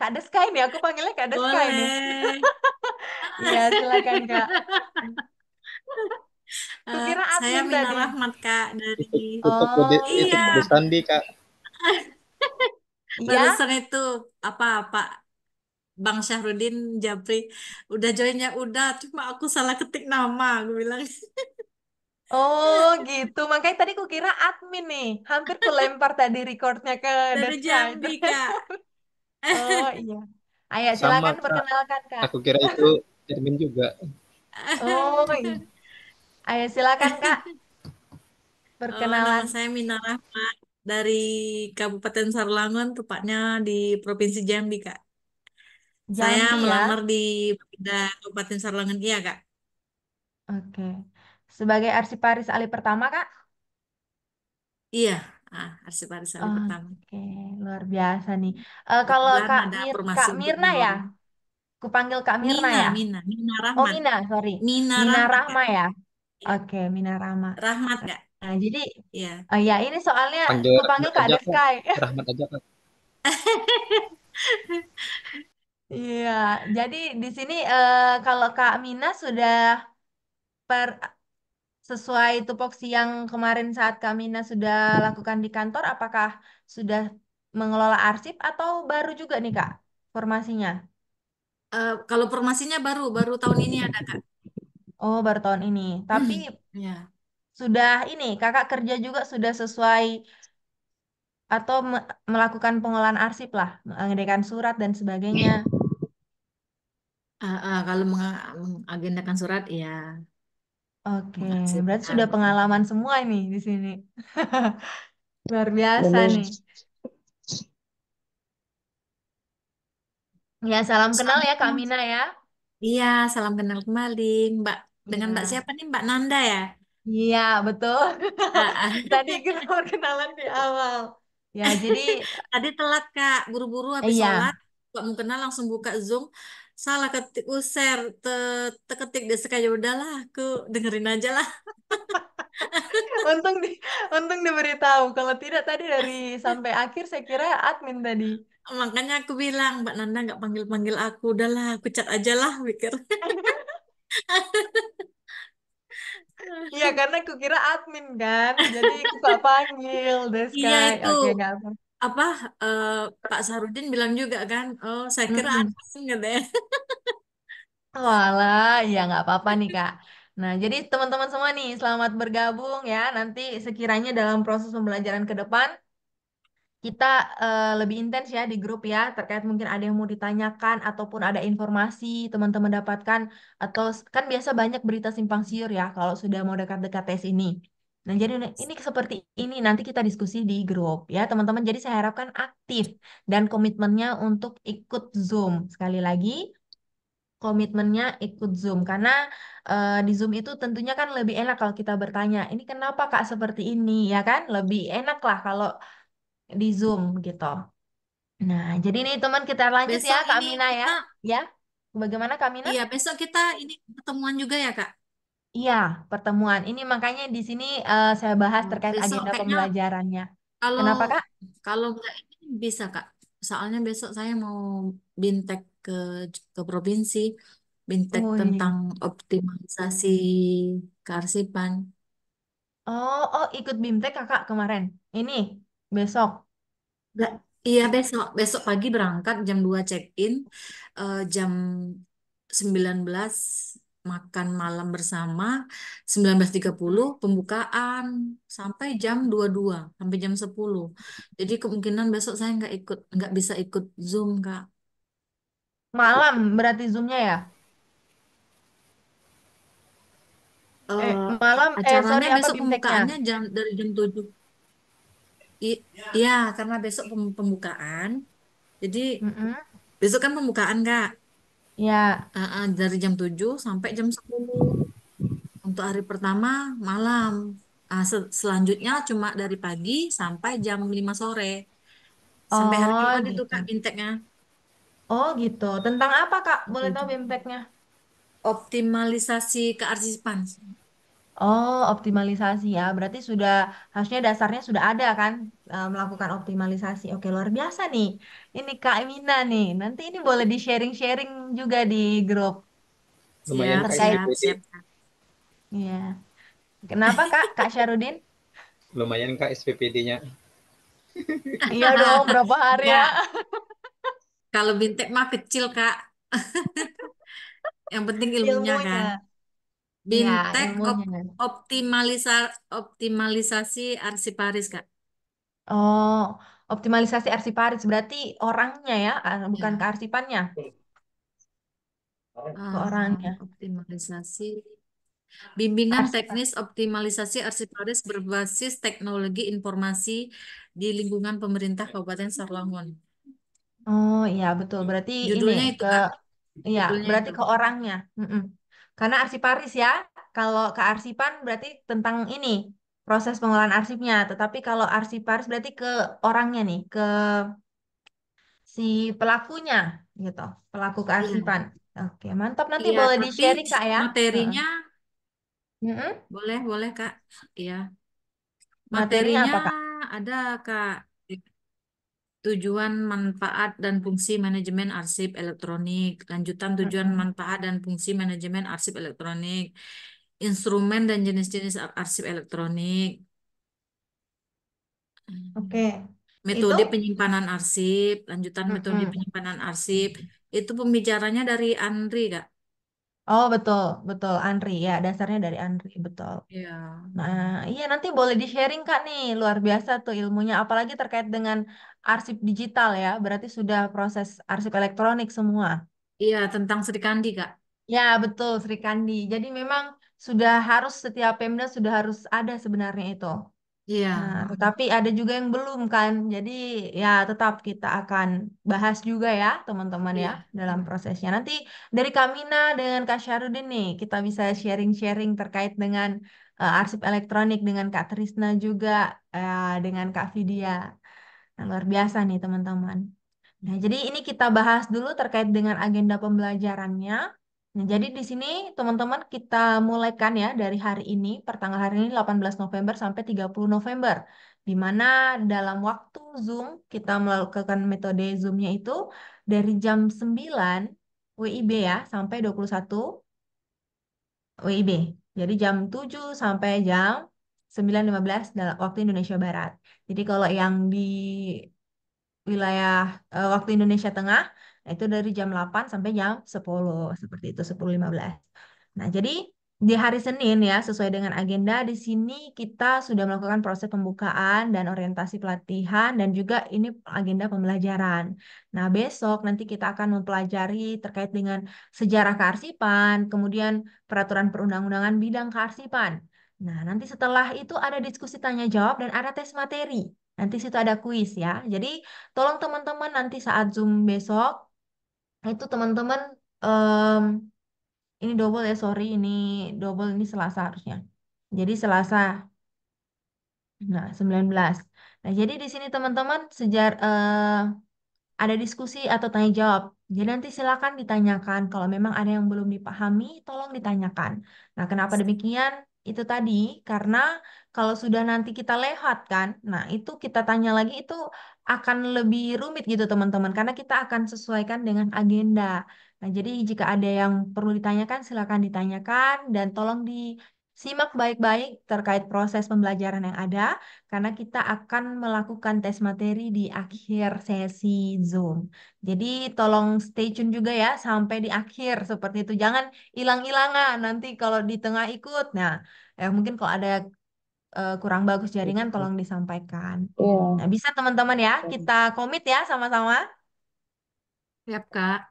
Kak Deskai nih. Aku panggilnya Kak Deskai nih. Boleh. Iya, silakan Kak. Kukira Saya admin Mina tadi. Rahmat, Kak, dari... Oh, Itu Iya, kode sandi, Kak. iya. barusan itu apa Pak Bang Syahrudin Japri udah joinnya udah, cuma aku salah ketik nama, aku bilang. Oh gitu, makanya tadi kukira admin nih. Hampir kulempar tadi recordnya ke Dari Deska itu. Jambi, Kak. Oh iya. Ayo Sama, silakan Kak. perkenalkan Kak. Aku kira itu admin juga. Oh iya. Ayo silakan Kak, Oh, nama perkenalan saya Mina Rahmat dari Kabupaten Sarlangun, tepatnya di Provinsi Jambi, Kak. Saya Jambi ya. melamar di Bapeda Kabupaten Sarlangun, iya, Kak. Oke. Sebagai arsiparis alih pertama Kak. Iya, Arsiparis Sali pertama. Oke, luar biasa nih. Kalau Kebetulan ada Kak formasi untuk Mirna ya, mendorong. kupanggil Kak Mirna ya. Mina Oh Rahmat. Mina, sorry. Mina Mina Rahmat, Kak. Rahma ya. Iya, Oke, Mina Rahma. Rahmat, Kak. Nah, jadi Iya. ya ini soalnya Panggil kupanggil Rahmat Kak aja, Kak. Deskai. Rahmat aja, Kak. Iya, jadi di sini kalau Kak Mina sudah per sesuai tupoksi yang kemarin saat Kak Mina sudah lakukan di kantor, apakah sudah mengelola arsip atau baru juga nih Kak formasinya? Kalau formasinya baru baru tahun ini ada, Kak. Oh, baru tahun ini. Tapi Ya. sudah ini Kakak kerja juga sudah sesuai atau melakukan pengolahan arsip lah, mengadakan surat dan sebagainya. Kalau mengagendakan surat, ya. Oke, Arsip berarti sudah Paris. pengalaman semua nih di sini. Luar biasa Bener. nih. Ya, salam kenal ya Kak Soalnya, Mina ya. iya, salam kenal kembali, Mbak. Dengan Mbak Iya. siapa nih? Mbak Nanda ya? Iya, betul. Ah, ah. Tadi kita perkenalan di awal. Ya, jadi Tadi telat, Kak. Buru-buru habis iya, sholat. Mbak mau kenal langsung buka Zoom. Salah ketik share. Teketik dia sekali. Ya udahlah, aku dengerin aja lah. untung di untung diberitahu. Kalau tidak tadi dari sampai akhir saya kira admin tadi. Makanya aku bilang, Mbak Nanda nggak panggil-panggil aku. Udahlah, aku chat aja lah, pikir. Iya, karena aku kira admin kan. Jadi aku gak panggil, Iya Deskai. itu Oke, gak apa. apa Pak Sarudin bilang juga kan, oh saya kira Mm-mm. admin katanya. Walah, ya nggak apa-apa nih Kak. Nah, jadi teman-teman semua nih, selamat bergabung ya. Nanti sekiranya dalam proses pembelajaran ke depan, kita lebih intens ya di grup ya, terkait mungkin ada yang mau ditanyakan ataupun ada informasi teman-teman dapatkan atau kan biasa banyak berita simpang siur ya kalau sudah mau dekat-dekat tes ini. Nah, jadi ini seperti ini nanti kita diskusi di grup ya, teman-teman. Jadi saya harapkan aktif dan komitmennya untuk ikut Zoom. Sekali lagi, komitmennya ikut Zoom karena di Zoom itu tentunya kan lebih enak kalau kita bertanya, ini kenapa Kak seperti ini ya kan? Lebih enak lah kalau di Zoom gitu. Nah, jadi nih teman kita lanjut ya Besok Kak ini Mina ya. kita, Ya, bagaimana Kak Mina? iya besok kita ini ketemuan juga ya Kak. Iya, pertemuan. Ini makanya di sini saya bahas terkait Besok agenda kayaknya pembelajarannya. kalau Kenapa Kak? kalau nggak ini bisa Kak. Soalnya besok saya mau bintek ke provinsi, bintek Oh iya. tentang optimalisasi kearsipan. Oh, oh ikut BIMTEK Kakak kemarin. Ini besok. Nggak, iya besok besok pagi berangkat jam 2 check-in, jam 19 makan malam bersama, 19.30 pembukaan sampai jam 22 sampai jam 10. Jadi kemungkinan besok saya nggak bisa ikut Zoom, Kak. Malam berarti Zoomnya ya? Eh, Malam, sorry acaranya apa besok BIMTEKnya? pembukaannya dari jam 7. Iya, karena besok pembukaan. Jadi Mm-mm. besok kan pembukaan, Kak. Ya. Dari jam 7 sampai jam 10. Untuk hari pertama malam. Selanjutnya cuma dari pagi sampai jam 5 sore. Sampai hari Oh Jumat itu gitu. Kak inteknya. Oh gitu. Tentang apa Kak? Boleh Sampai tahu jam- BIMTEKnya? Optimalisasi kearsipan. Oh, optimalisasi ya. Berarti sudah harusnya dasarnya sudah ada kan melakukan optimalisasi. Oke, luar biasa nih. Ini Kak Emina nih. Nanti ini boleh di-sharing-sharing juga di grup Lumayan Siap, Kak terkait. siap, SPPD. siap. Iya. Kenapa Kak? Kak Syarudin? Lumayan Kak SPPD-nya. Iya dong, berapa hari ya? Enggak, kalau bintek mah kecil Kak. Yang penting ilmunya kan. Ilmunya. Iya, Bintek ilmunya. optimalisasi arsiparis Kak. Oh, optimalisasi arsiparis berarti orangnya ya, bukan Ya. kearsipannya, ke orangnya. Optimalisasi. Bimbingan Arsipan. teknis optimalisasi arsiparis berbasis teknologi informasi di lingkungan pemerintah Kabupaten Sarlangun. Oh iya betul. Berarti ini Judulnya itu ke Kak, iya judulnya berarti itu. ke orangnya. Mm-mm. Karena arsiparis ya. Kalau kearsipan berarti tentang ini proses pengolahan arsipnya. Tetapi kalau arsiparis berarti ke orangnya nih, ke si pelakunya gitu. Pelaku Iya. kearsipan. Oke, mantap. Nanti Iya, boleh tapi di-sharing Kak ya. Heeh. materinya Mm-mm. boleh boleh Kak. Iya. Materinya Materinya apa Kak? ada Kak. Tujuan manfaat dan fungsi manajemen arsip elektronik. Lanjutan tujuan Mm-mm. manfaat dan fungsi manajemen arsip elektronik. Instrumen dan jenis-jenis arsip elektronik. Oke. Itu? Metode penyimpanan arsip, lanjutan metode Mm-mm. penyimpanan arsip. Itu pembicaranya dari Andri, Kak. Oh betul, betul Andri ya dasarnya dari Andri betul. Ya. Nah iya nanti boleh di-sharing Kak nih luar biasa tuh ilmunya apalagi terkait dengan arsip digital ya berarti sudah proses arsip elektronik semua. Iya, tentang Sri Kandi, Kak. Ya betul Sri Kandi. Jadi memang sudah harus setiap Pemda sudah harus ada sebenarnya itu. Iya. Nah, tetapi ada juga yang belum kan. Jadi ya tetap kita akan bahas juga ya teman-teman ya Iya. dalam prosesnya. Nanti dari Kamina dengan Kak Syarudin nih kita bisa sharing-sharing terkait dengan arsip elektronik dengan Kak Trisna juga dengan Kak Vidya. Nah, luar biasa nih teman-teman. Nah, jadi ini kita bahas dulu terkait dengan agenda pembelajarannya. Nah, jadi di sini teman-teman kita mulaikan ya dari hari ini, pertanggal hari ini 18 November sampai 30 November. Di mana dalam waktu Zoom kita melakukan metode Zoom-nya itu dari jam 9 WIB ya sampai 21 WIB. Jadi jam 7 sampai jam 9.15 dalam waktu Indonesia Barat. Jadi kalau yang di wilayah waktu Indonesia Tengah, nah itu dari jam 8 sampai jam 10 seperti itu 10.15. Nah, jadi di hari Senin ya, sesuai dengan agenda di sini kita sudah melakukan proses pembukaan dan orientasi pelatihan dan juga ini agenda pembelajaran. Nah, besok nanti kita akan mempelajari terkait dengan sejarah kearsipan, kemudian peraturan perundang-undangan bidang kearsipan. Nah, nanti setelah itu ada diskusi tanya jawab dan ada tes materi. Nanti situ ada kuis ya. Jadi tolong teman-teman nanti saat Zoom besok, itu teman-teman em, ini double ya, sorry, ini double ini Selasa harusnya. Jadi Selasa, nah 19. Nah, jadi di sini teman-teman ada diskusi atau tanya jawab. Jadi nanti silakan ditanyakan. Kalau memang ada yang belum dipahami, tolong ditanyakan. Nah, kenapa demikian? Itu tadi karena kalau sudah nanti kita lewat kan, nah itu kita tanya lagi itu akan lebih rumit gitu teman-teman, karena kita akan sesuaikan dengan agenda. Nah, jadi jika ada yang perlu ditanyakan, silakan ditanyakan dan tolong disimak baik-baik terkait proses pembelajaran yang ada karena kita akan melakukan tes materi di akhir sesi Zoom. Jadi tolong stay tune juga ya sampai di akhir seperti itu. Jangan hilang-hilangan nanti kalau di tengah ikut. Nah, mungkin kalau ada kurang bagus jaringan tolong disampaikan. Iya. Nah, bisa teman-teman ya, kita komit ya sama-sama. Siap, Kak.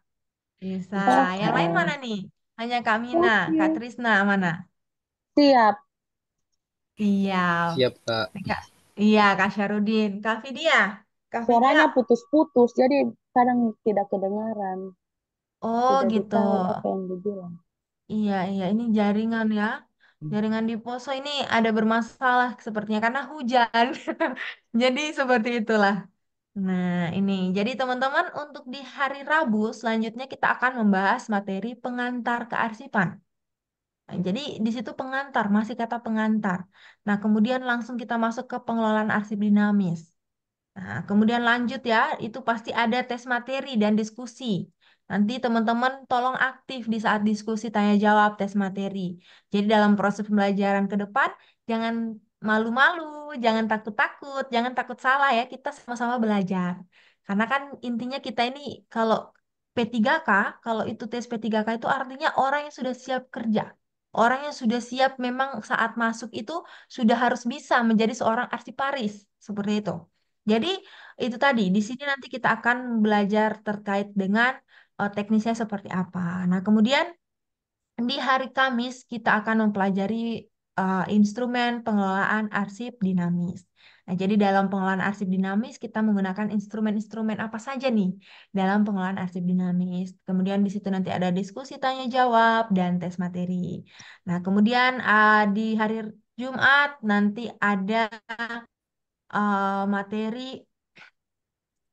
Bisa. Insya Yang lain Allah. mana nih? Hanya Kak Mina, Kak Oke. Trisna mana? Siap. Iya. Siap, Kak. Kak, iya, Kak Syarudin. Kak Vidya. Kak Vidya. Suaranya putus-putus, jadi kadang tidak kedengaran. Oh, Tidak gitu. ditahu apa yang dibilang. Iya, iya, ini jaringan ya. Jaringan di Poso ini ada bermasalah sepertinya karena hujan. Jadi seperti itulah. Nah, ini. Jadi teman-teman untuk di hari Rabu selanjutnya kita akan membahas materi pengantar kearsipan. Nah, jadi di situ pengantar, masih kata pengantar. Nah, kemudian langsung kita masuk ke pengelolaan arsip dinamis. Nah, kemudian lanjut ya, itu pasti ada tes materi dan diskusi. Nanti teman-teman tolong aktif di saat diskusi tanya jawab tes materi. Jadi dalam proses pembelajaran ke depan, jangan malu-malu, jangan takut-takut, jangan takut salah ya, kita sama-sama belajar. Karena kan intinya kita ini kalau P3K, kalau itu tes P3K itu artinya orang yang sudah siap kerja. Orang yang sudah siap memang saat masuk itu sudah harus bisa menjadi seorang arsiparis, seperti itu. Jadi itu tadi di sini nanti kita akan belajar terkait dengan teknisnya seperti apa. Nah, kemudian di hari Kamis kita akan mempelajari instrumen pengelolaan arsip dinamis. Nah, jadi dalam pengelolaan arsip dinamis kita menggunakan instrumen-instrumen apa saja nih dalam pengelolaan arsip dinamis. Kemudian di situ nanti ada diskusi tanya jawab dan tes materi. Nah, kemudian di hari Jumat nanti ada materi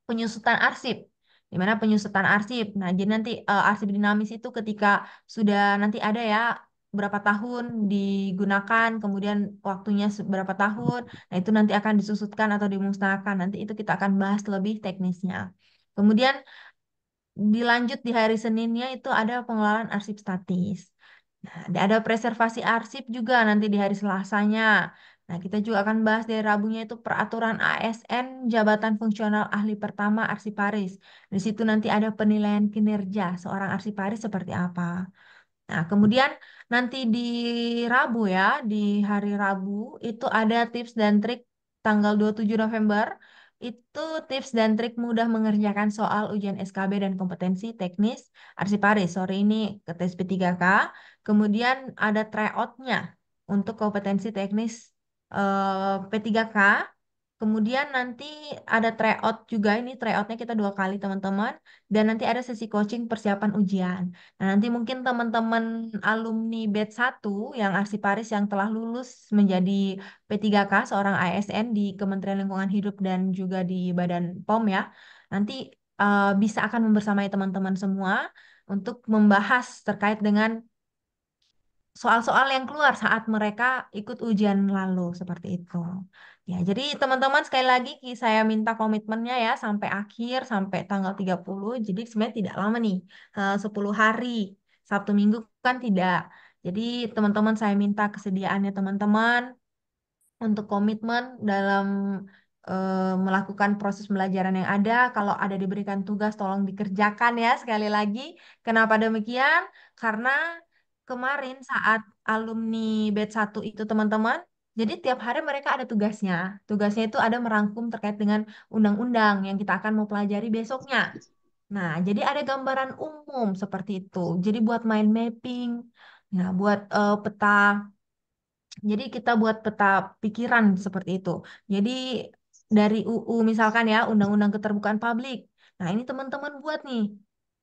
penyusutan arsip. Di mana penyusutan arsip. Nah, jadi nanti arsip dinamis itu ketika sudah nanti ada ya berapa tahun digunakan, kemudian waktunya berapa tahun. Nah, itu nanti akan disusutkan atau dimusnahkan. Nanti itu kita akan bahas lebih teknisnya. Kemudian dilanjut di hari Seninnya itu ada pengelolaan arsip statis. Nah, ada preservasi arsip juga nanti di hari Selasanya. Nah, kita juga akan bahas dari Rabunya itu peraturan ASN Jabatan Fungsional Ahli Pertama Arsiparis. Di situ nanti ada penilaian kinerja seorang arsiparis seperti apa. Nah, kemudian nanti di Rabu ya, di hari Rabu itu ada tips dan trik tanggal 27 November. Itu tips dan trik mudah mengerjakan soal ujian SKB dan kompetensi teknis Arsiparis. Sore ini ke tes P3K. Kemudian ada tryout-nya untuk kompetensi teknis P3K. Kemudian nanti ada tryout juga. Ini tryoutnya kita 2 kali teman-teman. Dan nanti ada sesi coaching persiapan ujian. Nah, nanti mungkin teman-teman alumni batch 1 yang Arsiparis yang telah lulus menjadi P3K, seorang ASN di Kementerian Lingkungan Hidup dan juga di Badan POM ya. Nanti bisa akan membersamai teman-teman semua untuk membahas terkait dengan soal-soal yang keluar saat mereka ikut ujian lalu seperti itu. Ya, jadi teman-teman sekali lagi saya minta komitmennya ya sampai akhir sampai tanggal 30. Jadi sebenarnya tidak lama nih, 10 hari. Sabtu Minggu kan tidak. Jadi teman-teman saya minta kesediaannya teman-teman untuk komitmen dalam melakukan proses pembelajaran yang ada. Kalau ada diberikan tugas, tolong dikerjakan ya. Sekali lagi, kenapa demikian? Karena kemarin saat alumni batch 1 itu teman-teman, jadi tiap hari mereka ada tugasnya. Tugasnya itu ada merangkum terkait dengan undang-undang yang kita akan mau pelajari besoknya. Nah, jadi ada gambaran umum seperti itu. Jadi buat mind mapping, nah buat peta, jadi kita buat peta pikiran seperti itu. Jadi dari UU misalkan ya, Undang-Undang Keterbukaan Publik. Nah, ini teman-teman buat nih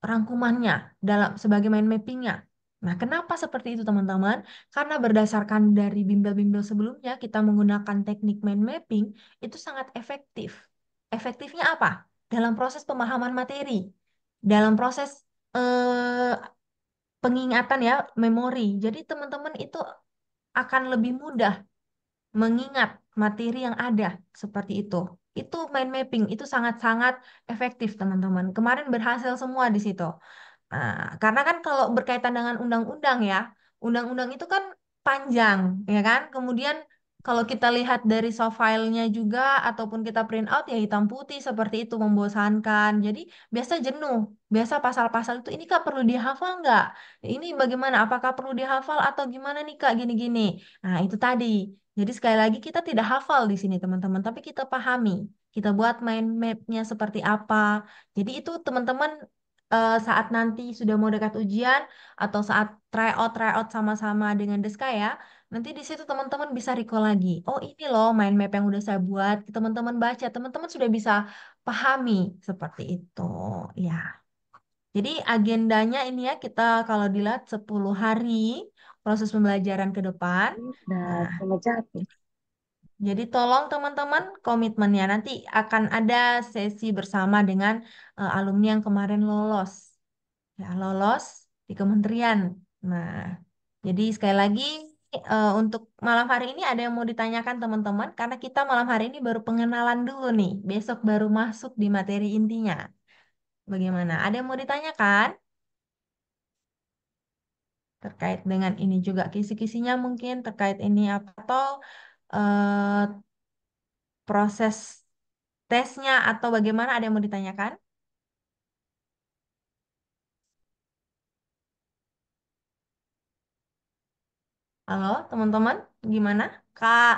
rangkumannya dalam sebagai mind mappingnya. Nah, kenapa seperti itu teman-teman? Karena berdasarkan dari bimbel-bimbel sebelumnya kita menggunakan teknik mind mapping itu sangat efektif. Efektifnya apa? Dalam proses pemahaman materi, dalam proses eh, pengingatan ya, memori. Jadi teman-teman itu akan lebih mudah mengingat materi yang ada seperti itu. Itu mind mapping, itu sangat-sangat efektif, teman-teman. Kemarin berhasil semua di situ. Nah, karena kan kalau berkaitan dengan undang-undang ya, undang-undang itu kan panjang, ya kan? Kemudian kalau kita lihat dari soft file-nya juga ataupun kita print out ya hitam putih seperti itu membosankan. Jadi biasa jenuh, biasa pasal-pasal itu ini Kak perlu dihafal nggak? Ini bagaimana? Apakah perlu dihafal atau gimana nih Kak gini-gini? Nah, itu tadi. Jadi sekali lagi kita tidak hafal di sini teman-teman, tapi kita pahami. Kita buat mind map-nya seperti apa. Jadi itu teman-teman saat nanti sudah mau dekat ujian atau saat tryout sama-sama dengan Deska ya, nanti di situ teman-teman bisa recall lagi. Oh ini loh mind map yang udah saya buat, teman-teman baca, teman-teman sudah bisa pahami seperti itu. Ya, jadi agendanya ini ya kita kalau dilihat 10 hari proses pembelajaran ke depan. Nah, Nah, cuma jatuh. jadi tolong teman-teman komitmennya nanti akan ada sesi bersama dengan alumni yang kemarin lolos. Ya, lolos di kementerian. Nah, jadi sekali lagi untuk malam hari ini ada yang mau ditanyakan teman-teman karena kita malam hari ini baru pengenalan dulu nih. Besok baru masuk di materi intinya. Bagaimana? Ada yang mau ditanyakan terkait dengan ini juga kisi-kisinya mungkin terkait ini apa atau eh, proses tesnya atau bagaimana ada yang mau ditanyakan? Halo teman-teman, gimana? Kak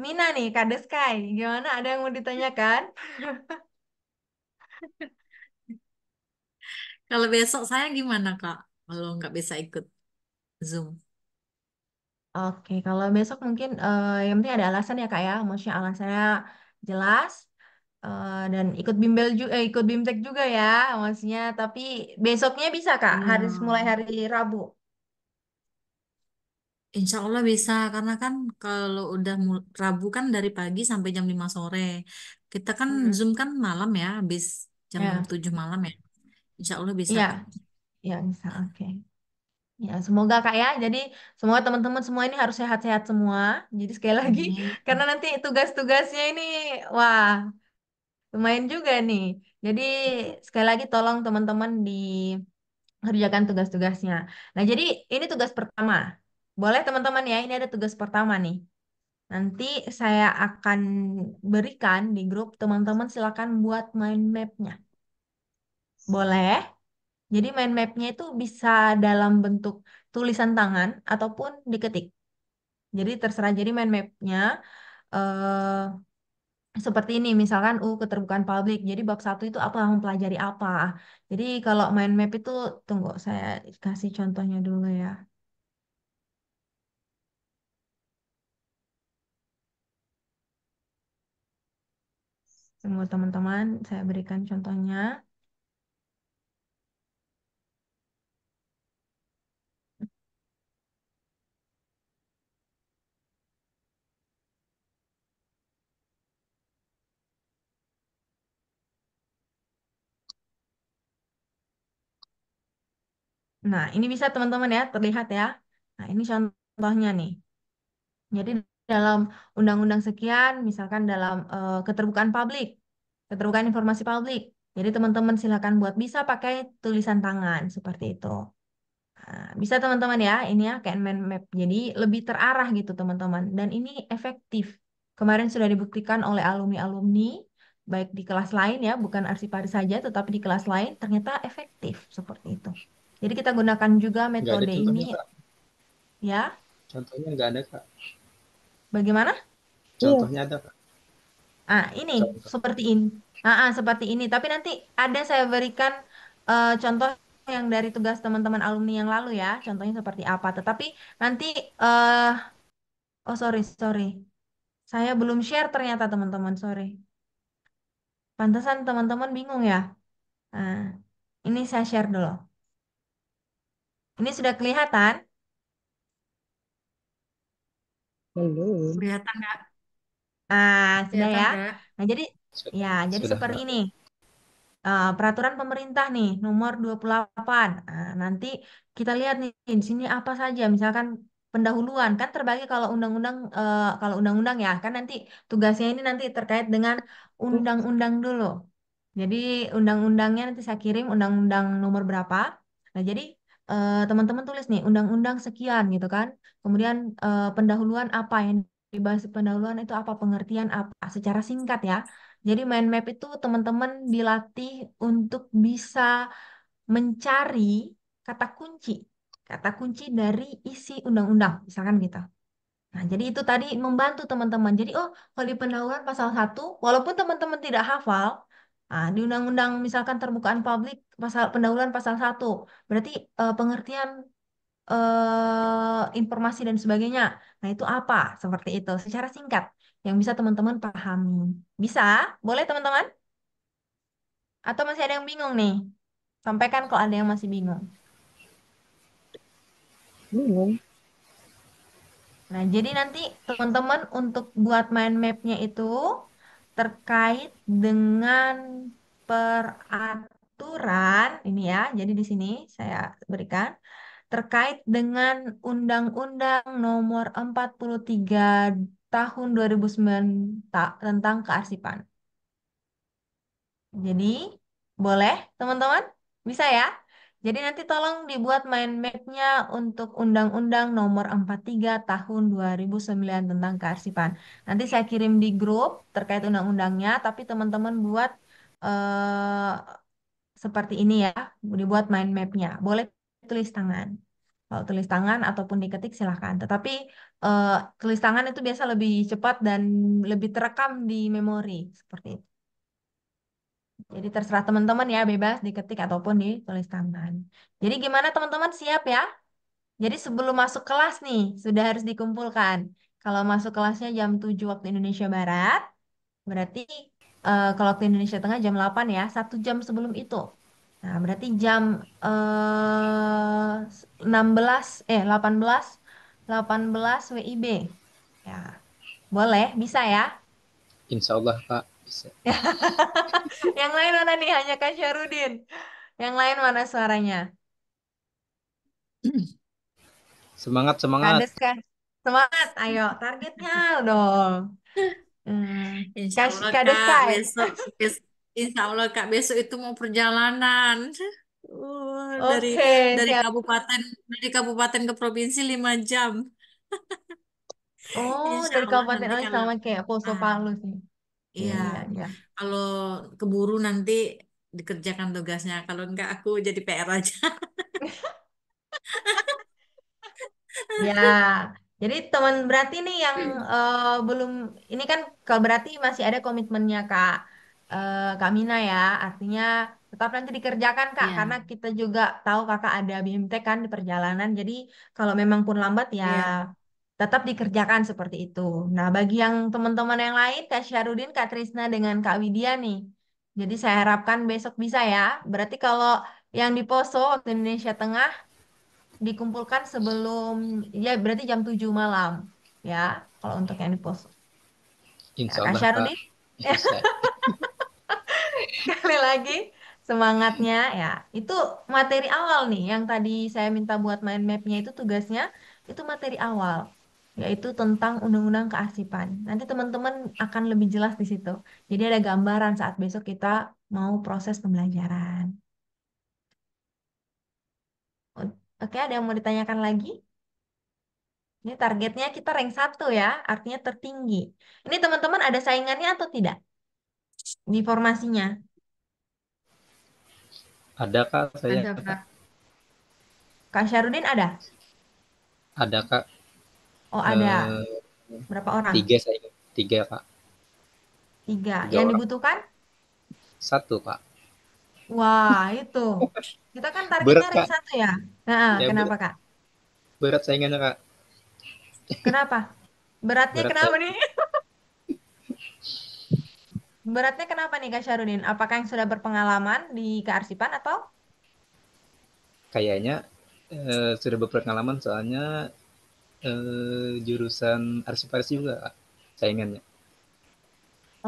Mina nih, Kak Deskai, gimana? Ada yang mau ditanyakan? Kalau besok saya gimana, Kak? Kalau nggak bisa ikut Zoom. Oke, kalau besok mungkin yang penting ada alasan ya Kak ya, maksudnya alasannya jelas dan ikut bimbel juga, ikut bimtek juga ya, maksudnya. Tapi besoknya bisa Kak, Iya. hari mulai hari Rabu. Insya Allah bisa, karena kan kalau udah Rabu kan dari pagi sampai jam 5 sore. Kita kan Hmm. Zoom kan malam ya, habis jam Ya, 7 malam ya. Insya Allah bisa, iya, Kak. ya bisa. Oke. Ya, semoga Kak ya. Jadi semoga teman-teman semua ini harus sehat-sehat semua. Jadi sekali lagi, Amin. karena nanti tugas-tugasnya ini, wah, lumayan juga nih. Jadi sekali lagi tolong teman-teman dikerjakan tugas-tugasnya. Nah, jadi ini tugas pertama. Boleh teman-teman ya, ini ada tugas pertama nih. Nanti saya akan berikan di grup teman-teman silakan buat mind map-nya. Boleh? Jadi mind map-nya itu bisa dalam bentuk tulisan tangan ataupun diketik. Jadi terserah. Jadi mind map-nya eh, seperti ini, misalkan keterbukaan publik. Jadi bab satu itu apa, mempelajari apa. Jadi kalau mind map itu, tunggu saya kasih contohnya dulu ya. Tunggu teman-teman, saya berikan contohnya. Nah, ini bisa teman-teman ya, terlihat ya. Nah, ini contohnya nih. Jadi dalam undang-undang sekian, misalkan dalam keterbukaan publik, keterbukaan informasi publik. Jadi teman-teman silakan buat, bisa pakai tulisan tangan seperti itu. Nah, bisa teman-teman ya, ini ya kayak mind map. Jadi lebih terarah gitu teman-teman. Dan ini efektif. Kemarin sudah dibuktikan oleh alumni-alumni, baik di kelas lain ya, bukan arsiparis saja, tetapi di kelas lain ternyata efektif seperti itu. Jadi kita gunakan juga Nggak ada metode ini contohnya, Kak. ya. Contohnya nggak ada, Kak. Bagaimana? Iya, Contohnya ada, Kak. Ini Contoh. seperti ini. Seperti ini. Tapi nanti ada saya berikan contoh yang dari tugas teman-teman alumni yang lalu ya. Contohnya seperti apa. Tetapi nanti eh oh sorry, sorry. Saya belum share ternyata teman-teman, sorry. Pantesan teman-teman bingung ya. Nah, ini saya share dulu. Ini sudah kelihatan? belum. Kelihatan nggak? Sudah Kelihatan ya. nggak? Nah, Sudah, jadi sudah, seperti Kak. ini. Peraturan pemerintah nih nomor 28. Nanti kita lihat nih di sini apa saja, misalkan pendahuluan kan terbagi, kalau undang-undang ya kan nanti tugasnya ini nanti terkait dengan undang-undang dulu. Jadi undang-undangnya nanti saya kirim undang-undang nomor berapa. Nah, jadi teman-teman tulis nih undang-undang sekian gitu kan. Kemudian pendahuluan apa yang dibahas, pendahuluan itu apa, pengertian apa secara singkat ya. Jadi mind map itu teman-teman dilatih untuk bisa mencari kata kunci, kata kunci dari isi undang-undang, misalkan gitu. Nah, jadi itu tadi membantu teman-teman. Jadi, kalau di pendahuluan pasal satu, walaupun teman-teman tidak hafal, di undang-undang misalkan terbukaan publik, pasal pendahuluan pasal satu, berarti pengertian informasi dan sebagainya. Nah, itu apa? Seperti itu, secara singkat, yang bisa teman-teman pahami. Bisa? Boleh teman-teman? Atau masih ada yang bingung nih? Sampaikan kalau ada yang masih bingung. Belum. Nah, jadi nanti teman-teman untuk buat mind map-nya itu terkait dengan peraturan ini ya. Jadi di sini saya berikan terkait dengan Undang-Undang Nomor 43 Tahun 2009 tentang kearsipan. Jadi, boleh teman-teman? Bisa ya? Jadi nanti tolong dibuat mind map-nya untuk Undang-Undang Nomor 43 Tahun 2009 tentang kearsipan. Nanti saya kirim di grup terkait undang-undangnya, tapi teman-teman buat eh, seperti ini ya, dibuat mind map-nya. Boleh tulis tangan. Kalau tulis tangan ataupun diketik silahkan. Tetapi eh, tulis tangan itu biasa lebih cepat dan lebih terekam di memori. Seperti itu. Jadi terserah teman-teman ya, bebas diketik ataupun ditulis tangan. Jadi gimana teman-teman, siap ya? Jadi sebelum masuk kelas nih, sudah harus dikumpulkan. Kalau masuk kelasnya jam 7 waktu Indonesia Barat, berarti kalau waktu Indonesia Tengah jam 8 ya, 1 jam sebelum itu. Nah, berarti jam 16, 18, 18 WIB. Ya, boleh, bisa ya? Insya Allah, Kak. Bisa. Yang lain mana nih? Hanya Kak Syarudin. Yang lain mana suaranya? Semangat, semangat. Kades kan? Semangat, ayo targetnya dong. Hmm. Insya Allah Kades Kak, Kai. Insya Allah Kak besok itu mau perjalanan. Dari Oke, dari siap. kabupaten ke provinsi 5 jam. Oh, Insya dari Allah Kabupaten nanti oh kalau sama kayak Poso ah, Palu sih. Iya, iya, iya, iya. kalau keburu nanti dikerjakan tugasnya. Kalau enggak aku jadi PR aja. Ya, Jadi teman berarti nih yang belum ini kan kalau berarti masih ada komitmennya Kak Mina ya. Artinya tetap nanti dikerjakan Kak karena Iya, kita juga tahu Kakak ada BMT kan di perjalanan. Jadi kalau memang pun lambat ya iya. tetap dikerjakan seperti itu. Nah, bagi yang teman-teman yang lain Kak Syarudin, Kak Trisna dengan Kak Widya nih. Jadi saya harapkan besok bisa ya. Berarti kalau yang di Poso waktu Indonesia Tengah dikumpulkan sebelum ya berarti jam 7 malam ya kalau untuk yang di pos ya Insya Kak Allah Kak Syarudin bisa. sekali lagi semangatnya ya itu materi awal nih yang tadi saya minta buat mind mapnya itu tugasnya itu materi awal yaitu tentang undang-undang kearsipan nanti teman-teman akan lebih jelas di situ jadi ada gambaran saat besok kita mau proses pembelajaran. Oke, ada yang mau ditanyakan lagi? Ini targetnya kita rank 1 ya, artinya tertinggi. Ini teman-teman ada saingannya atau tidak di formasinya? Ada Kak saya Ada, Kak. Kak. Kak Syarudin ada? Ada Kak. Oh ada. Eh, Berapa orang? tiga saya ingat. Tiga Kak. Tiga. Tiga Yang orang. dibutuhkan? Satu Kak. Wah, itu. Kita kan targetnya Berat rank Kak. 1 ya. Nah, Ya kenapa berat. Kak? Berat saingannya Kak. Kenapa? Beratnya Berat kenapa saya. nih? Beratnya kenapa nih Kak Syarudin? Apakah yang sudah berpengalaman di kearsipan atau? Kayaknya sudah berpengalaman soalnya jurusan arsiparis juga Kak, saingannya.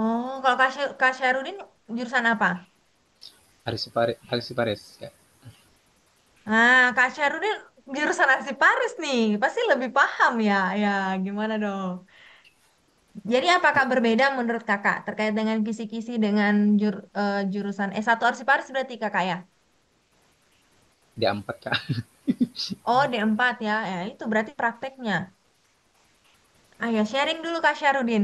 Oh, kalau Kak Syarudin jurusan apa? Arsiparis ya. Nah, Kak Syarudin jurusan arsiparis nih, pasti lebih paham ya. Ya, gimana dong? Jadi apakah berbeda menurut kakak terkait dengan kisi-kisi dengan jurusan S1 arsiparis berarti kakak ya? D4 Kak. Oh, D4 ya. Ya, itu berarti prakteknya. Ayo sharing dulu Kak Syarudin.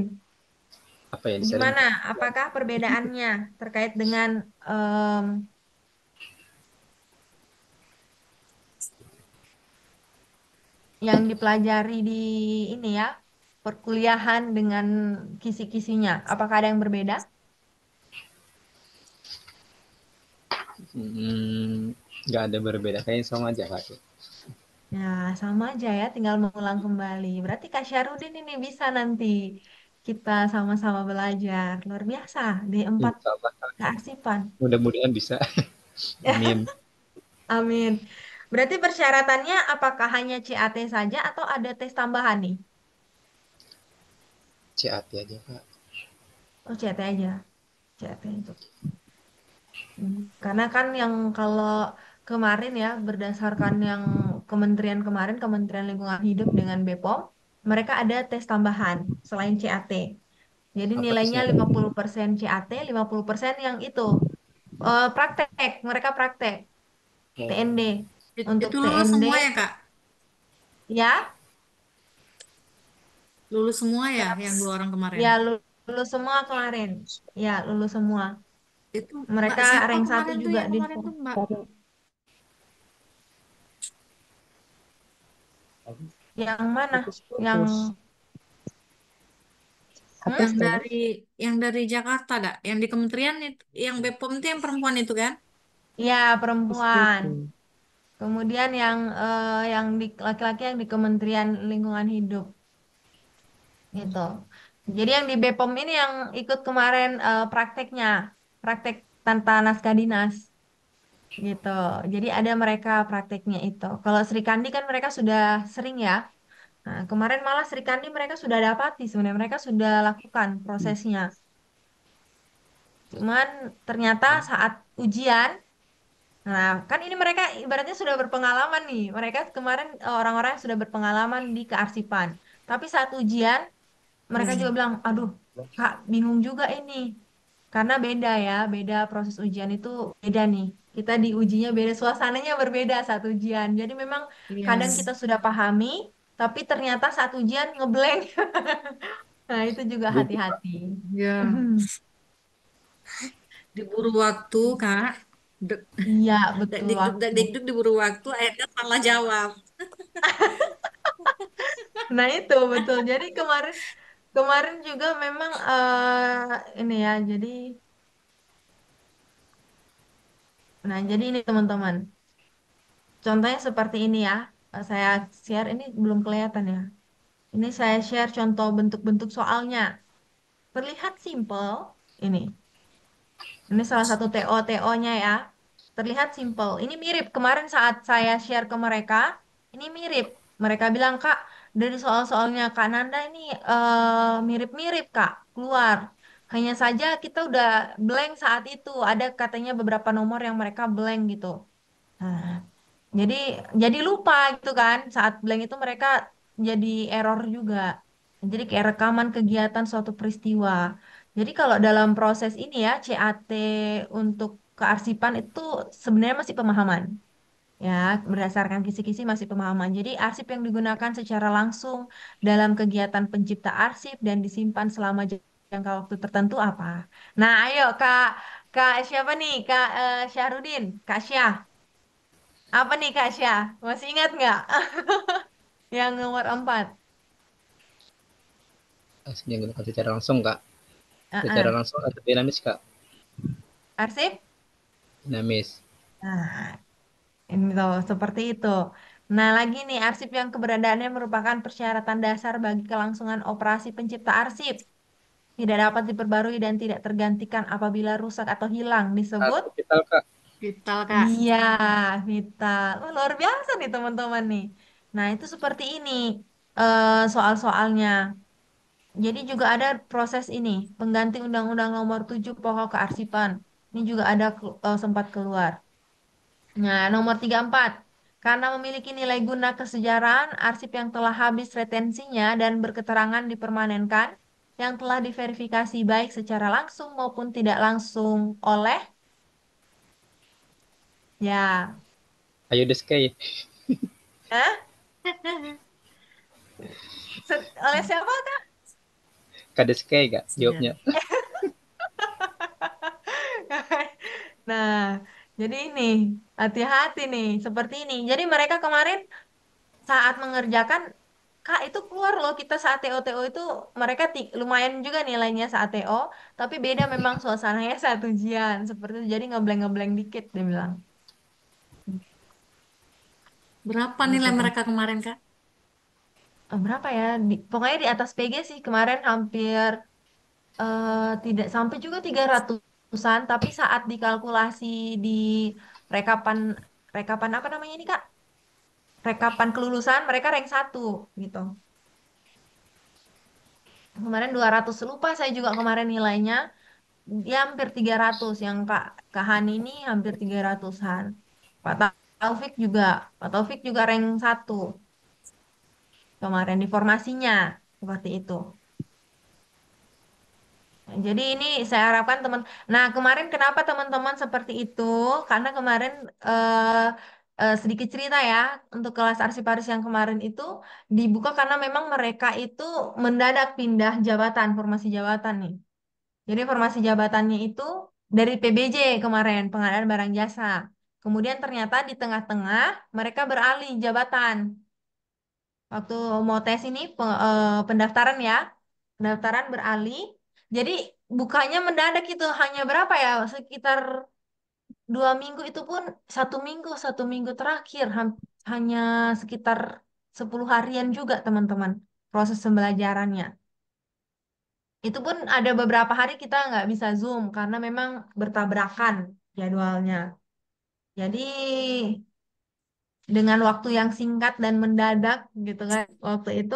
Apa ya di-sharing Gimana? Kak? Apakah perbedaannya terkait dengan em, yang dipelajari di ini ya, perkuliahan dengan kisi-kisinya? Apakah ada yang berbeda? Nggak ada berbeda, kayaknya sama aja Kak. Ya, sama aja ya, tinggal mengulang kembali. Berarti Kak Syarudin ini bisa nanti kita sama-sama belajar. Luar biasa, D4 Insya Allah Kak. kearsipan. Mudah-mudahan bisa. Amin. Amin. Berarti persyaratannya apakah hanya CAT saja atau ada tes tambahan nih? CAT aja Kak. Oh, CAT aja. CAT itu. Karena kan yang kalau kemarin ya, berdasarkan yang kementerian kemarin, Kementerian Lingkungan Hidup dengan BPOM, mereka ada tes tambahan selain CAT. Jadi Apa nilainya tesnya? 50% CAT, 50% yang itu praktek, mereka praktek Oh, TND. Untuk Itu lulus TND semua ya, Kak? ya, Lulus semua ya, kenapa? yang 2 orang kemarin. Ya lulus semua kemarin. Ya lulus semua. Itu Mbak Mereka siapa rank 1 kemarin tuh juga yang di kemarin tuh Mbak? Karena yang mana? putus Yang putus. hmm? Hapus tadi. Yang dari Jakarta, Kak? Yang di kementerian itu, yang BPOM itu yang perempuan itu kan? Ya Hapus perempuan. putus. Kemudian yang di laki-laki yang di Kementerian Lingkungan Hidup gitu. Jadi yang di BPOM ini yang ikut kemarin prakteknya, praktek tanpa naskah dinas gitu. Jadi ada mereka prakteknya itu. Kalau Sri Kandi kan mereka sudah sering ya. Nah, kemarin malah Sri Kandi mereka sudah dapati sebenarnya mereka sudah lakukan prosesnya. Cuman ternyata saat ujian, nah kan ini mereka ibaratnya sudah berpengalaman nih. Mereka kemarin orang-orang yang sudah berpengalaman di kearsipan. Tapi saat ujian mereka juga Hmm. bilang, aduh Kak bingung juga ini. Karena beda ya, beda proses ujian itu beda nih. Kita diujinya beda, suasananya berbeda saat ujian. Jadi memang Iya, kadang kita sudah pahami, tapi ternyata saat ujian ngeblank. Nah itu juga gugup Kak. hati-hati. iya. Diburu waktu, Kak. Dek, Iya, dak betul dikduk, dak waktu. dikduk diburu waktu, akhirnya salah jawab. Nah itu betul. Jadi kemarin kemarin juga memang ini ya. Jadi ini teman-teman. Contohnya seperti ini ya. Saya share ini belum kelihatan ya. Ini saya share contoh bentuk-bentuk soalnya. Terlihat simple ini. Ini salah satu TO-TO-nya ya. Terlihat simple. Ini mirip kemarin saat saya share ke mereka, ini mirip. Mereka bilang, "Kak, dari soal-soalnya Kak Nanda ini mirip-mirip, Kak, keluar. Hanya saja kita udah blank saat itu. Ada katanya beberapa nomor yang mereka blank gitu." Nah, jadi jadi lupa gitu kan. Saat blank itu mereka jadi error juga. Jadi kayak rekaman kegiatan suatu peristiwa. Jadi kalau dalam proses ini ya CAT untuk kearsipan itu sebenarnya masih pemahaman. Ya, berdasarkan kisi-kisi masih pemahaman. Jadi arsip yang digunakan secara langsung dalam kegiatan pencipta arsip dan disimpan selama jangka waktu tertentu apa? Nah, ayo Kak, Kak siapa nih? Kak Syahrudin, Kak Syah. Apa nih Kak Syah? Masih ingat nggak? Yang nomor 4. Aslinya gunakan secara langsung, Kak. Secara Heeh. langsung atau dinamis, Kak? Arsip? Dinamis. Nah, ini tuh seperti itu. Nah, lagi nih arsip yang keberadaannya merupakan persyaratan dasar bagi kelangsungan operasi pencipta arsip. Tidak dapat diperbarui dan tidak tergantikan apabila rusak atau hilang. Disebut? Atau vital, Kak. Vital, Kak. Iya, vital. Wah, luar biasa nih teman-teman nih. Nah, itu seperti ini soal-soalnya. Jadi juga ada proses ini, pengganti Undang-Undang Nomor 7 Pokok Kearsipan. Ini juga ada sempat keluar. Nah, nomor 34. Karena memiliki nilai guna kesejarahan, arsip yang telah habis retensinya dan berketerangan dipermanenkan, yang telah diverifikasi baik secara langsung maupun tidak langsung oleh, ya, Ayo Deskai. Hah? Oleh siapa? Kak Deskai, Kak, Sudah. jawabnya. Nah, jadi ini hati-hati nih seperti ini. Jadi mereka kemarin saat mengerjakan, Kak itu keluar loh kita saat TO-TO itu mereka lumayan juga nilainya saat TO, tapi beda memang suasananya saat ujian seperti itu. Jadi ngeblank-ngeblank dikit dia bilang. Berapa Gitu nilai tem. mereka kemarin, Kak? Berapa ya? Pokoknya di atas PG sih kemarin hampir tidak sampai juga 300-an, tapi saat dikalkulasi di rekapan rekapan apa namanya ini Kak? Rekapan kelulusan mereka rank 1 gitu. Kemarin 200 lupa saya juga kemarin nilainya. Dia hampir 300 yang Kak Hani ini hampir 300-an. Pak Taufik juga, Pak Taufik juga rank 1 kemarin di formasinya seperti itu. Jadi ini saya harapkan teman. Nah, kemarin kenapa teman-teman seperti itu? Karena kemarin eh, sedikit cerita ya untuk kelas arsiparis yang kemarin itu dibuka karena memang mereka itu mendadak pindah jabatan, formasi jabatan nih. Jadi formasi jabatannya itu dari PBJ kemarin, pengadaan barang jasa. Kemudian ternyata di tengah-tengah mereka beralih jabatan. Waktu mau tes ini pendaftaran ya, pendaftaran beralih. Jadi bukanya mendadak itu hanya berapa ya? Sekitar 2 minggu itu pun 1 minggu terakhir hanya sekitar 10 harian juga teman-teman proses pembelajarannya. Itu pun ada beberapa hari kita nggak bisa Zoom karena memang bertabrakan jadwalnya. Jadi dengan waktu yang singkat dan mendadak gitu kan waktu itu,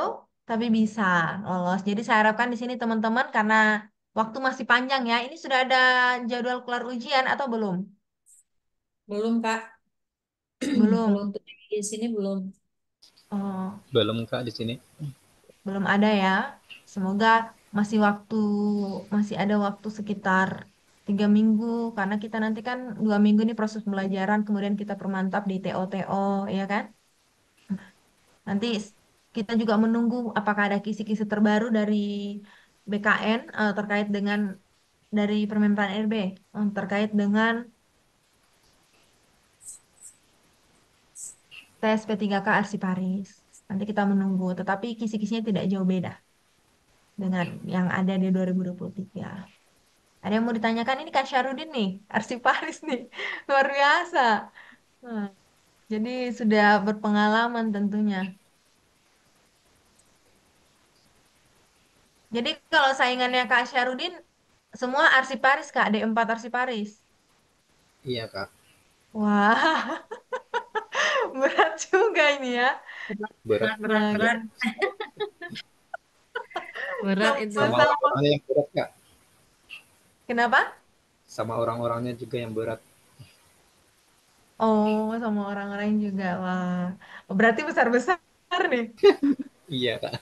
tapi bisa lolos. Jadi saya harapkan di sini teman-teman karena waktu masih panjang ya. Ini sudah ada jadwal kelar ujian atau belum? Belum, Kak. Kalau Belum. untuk di sini belum. Oh, Belum, Kak, di sini. belum ada ya. Semoga masih masih ada waktu sekitar 3 minggu karena kita nanti kan 2 minggu ini proses pembelajaran kemudian kita permantap di TO-TO ya kan. Nanti kita juga menunggu apakah ada kisi-kisi terbaru dari BKN terkait dengan dari Permenpan RB terkait dengan tes P3K Arsiparis. Nanti kita menunggu, tetapi kisi-kisinya tidak jauh beda dengan yang ada di 2023. Ada yang mau ditanyakan? Ini Kak Syarudin nih, arsiparis nih, luar biasa. Nah, jadi sudah berpengalaman tentunya. Jadi kalau saingannya Kak Syarudin, semua arsiparis Kak, ada 4 arsiparis. Iya, Kak. Wah, berat juga ini ya. Berat. Berat. Astaga. Berat itu. Sama Sama-sama. orang-orangnya yang berat, Kak. Kenapa? Sama orang-orangnya juga yang berat. Oh, sama orang-orang juga. Wah, berarti besar-besar nih. Iya, Kak.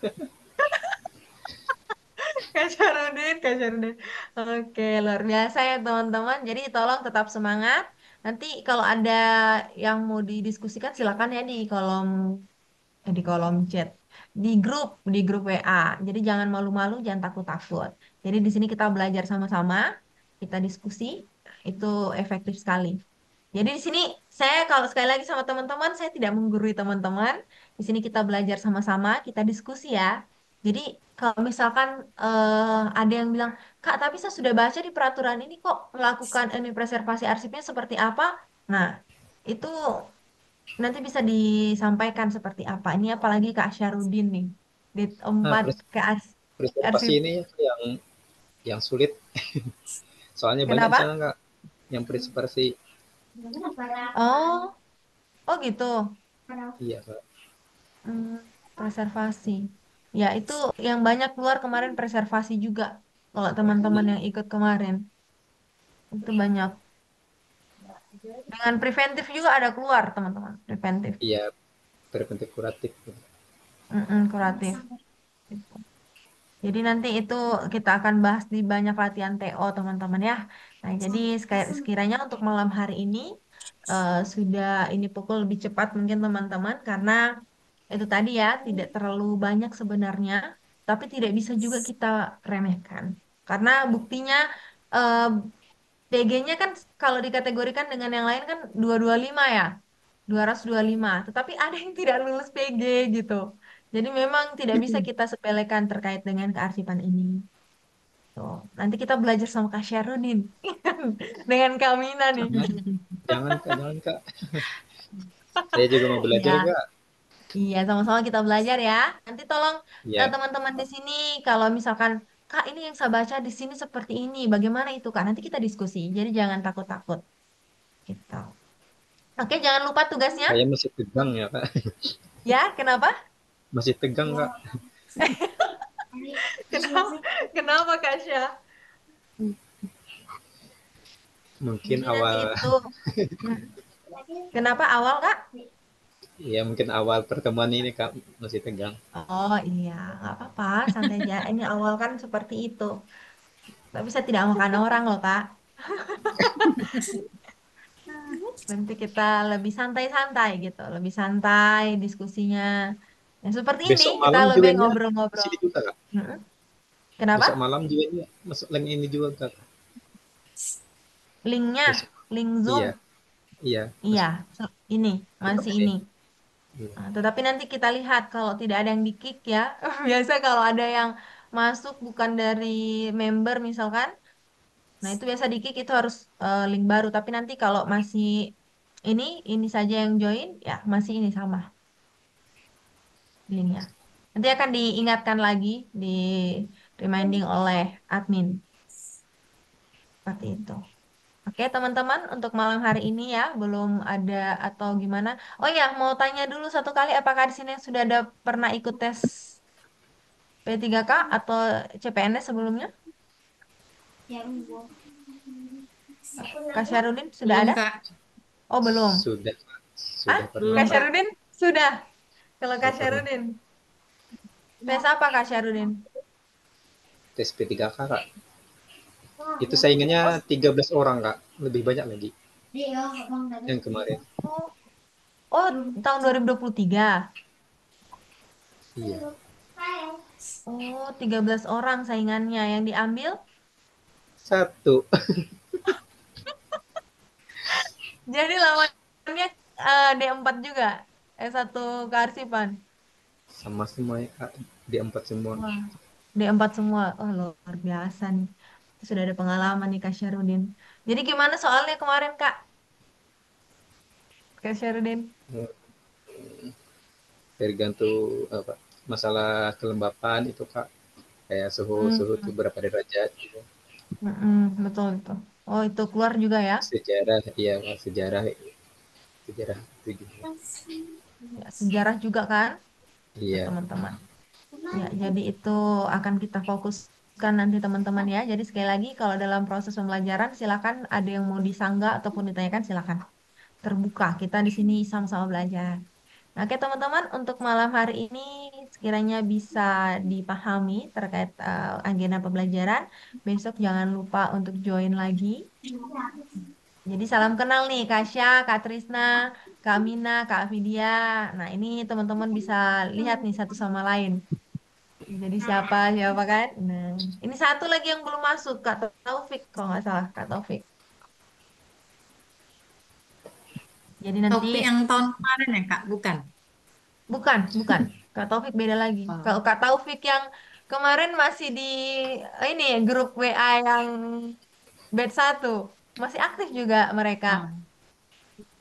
Kak Syarudin, Kak Syarudin. Oke, luar biasa ya teman-teman. Jadi tolong tetap semangat. Nanti kalau ada yang mau didiskusikan silakan ya di kolom chat, di grup WA. Jadi jangan malu-malu, jangan takut-takut. Jadi di sini kita belajar sama-sama, kita diskusi, itu efektif sekali. Jadi di sini saya kalau sekali lagi sama teman-teman, saya tidak menggurui teman-teman. Di sini kita belajar sama-sama, kita diskusi ya. Jadi kalau misalkan ada yang bilang, Kak, tapi saya sudah baca di peraturan ini kok melakukan ini preservasi arsipnya seperti apa? Nah, itu nanti bisa disampaikan seperti apa. Ini apalagi Kak Syarudin nih, di Nah, tempat ke preservasi arsip. ini yang sulit. Soalnya banyak di sana, Kenapa? Kak, yang preservasi. Oh, oh gitu. Iya, Kak. Hmm, preservasi. Ya, itu yang banyak keluar kemarin preservasi juga. Kalau teman-teman yang ikut kemarin, itu banyak. Dengan preventif juga ada keluar, teman-teman. Preventif. Iya, preventif kuratif. Kuratif. Gitu. Jadi nanti itu kita akan bahas di banyak latihan TO, teman-teman ya. Nah, jadi sekiranya untuk malam hari ini sudah ini pukul lebih cepat mungkin teman-teman, karena itu tadi ya, tidak terlalu banyak sebenarnya, tapi tidak bisa juga kita remehkan. Karena buktinya eh, PG-nya kan kalau dikategorikan dengan yang lain kan 225 ya, 225. Tetapi ada yang tidak lulus PG gitu. Jadi memang tidak bisa kita sepelekan terkait dengan kearsipan ini. Tuh. Nanti kita belajar sama Kak Syarudin dengan Kak Mina nih. Jangan, jangan, Kak, jangan, Kak. Saya juga mau belajar, Ya, Kak. iya sama-sama kita belajar ya. Nanti tolong Iya. teman-teman di sini kalau misalkan Kak ini yang saya baca di sini seperti ini, bagaimana itu Kak? Nanti kita diskusi. Jadi jangan takut-takut gitu. Oke, jangan lupa tugasnya. Saya masih tegang ya, Kak. Ya, kenapa? Masih tegang, Kak. Kenapa? Kenapa Kak Syah? Mungkin Jadi nanti awal, itu, hmm, kenapa awal Kak? ya mungkin awal pertemuan ini, Kak, masih tegang. Oh iya, nggak apa-apa, santai aja. Ini awal kan seperti itu. Tapi saya tidak makan orang loh Kak. Nanti kita lebih santai-santai gitu, lebih santai diskusinya. Ya, seperti ini Besok kita malam lebih juga di ngobrol-ngobrol. sini juga, Kak. Mm-mm. Kenapa? Besok malam juga ini masuk link ini juga, Kak. Linknya, Besok. link Zoom. Iya, iya, Iya, masuk ini tetap masih ini. ini. Iya. Nah, tetapi nanti kita lihat kalau tidak ada yang di-kick ya. Biasa kalau ada yang masuk bukan dari member misalkan, nah itu biasa di-kick itu harus link baru. Tapi nanti kalau masih ini ini saja yang join, ya masih ini sama linknya. Nanti akan diingatkan lagi, di reminding oleh admin seperti itu. Oke, teman-teman, untuk malam hari ini ya, belum ada atau gimana? Oh ya, mau tanya dulu satu kali, apakah di sini sudah ada pernah ikut tes P3K atau CPNS sebelumnya? Kak Syarudin sudah Belum, ada? Kak. Oh, belum. Sudah, Ah, sudah Belum, Kak pernah. Kak. Syarudin sudah. Kalau Kak Sudah pernah. Syarudin, tes apa Kak Syarudin? Tes P3K, Kak. Itu saingannya Oh, 13 orang, Kak. Lebih banyak lagi yang kemarin. oh, oh, tahun 2023. Iya. Oh, 13 orang saingannya yang diambil. Satu. Jadi lawannya D4 juga. S1 kearsipan. sama semua ya Kak, di 4 semua. Wah, D4 semua. Oh, luar biasa nih. Sudah ada pengalaman nih Kak Syarudin. Jadi gimana soalnya kemarin Kak? Kak Syarudin? Tergantung apa, masalah kelembapan itu Kak, kayak suhu Hmm, suhu itu berapa derajat gitu. betul itu. Oh, itu keluar juga ya? Sejarah, iya Kak, sejarah sejarah itu gitu. Ya, sejarah juga kan? Itu Iya. teman-teman. Ya, jadi itu akan kita fokuskan nanti teman-teman ya. Jadi sekali lagi kalau dalam proses pembelajaran silakan ada yang mau disanggah ataupun ditanyakan silakan. Terbuka. Kita di sini sama-sama belajar. Nah, oke teman-teman, untuk malam hari ini sekiranya bisa dipahami terkait agenda pembelajaran. Besok jangan lupa untuk join lagi. Jadi salam kenal nih Kak Syah, Kak Trisna, Kak Mina, Kak Vidya. Nah, ini teman-teman bisa lihat nih satu sama lain. Jadi siapa siapa kan? Nah, ini satu lagi yang belum masuk, Kak Taufik kalau nggak salah, Kak Taufik. Jadi nanti Topik yang tahun kemarin ya Kak, bukan? bukan, Kak Taufik beda lagi. Oh. Kalau Kak Taufik yang kemarin masih di ini grup WA yang batch satu, masih aktif juga mereka. Oh.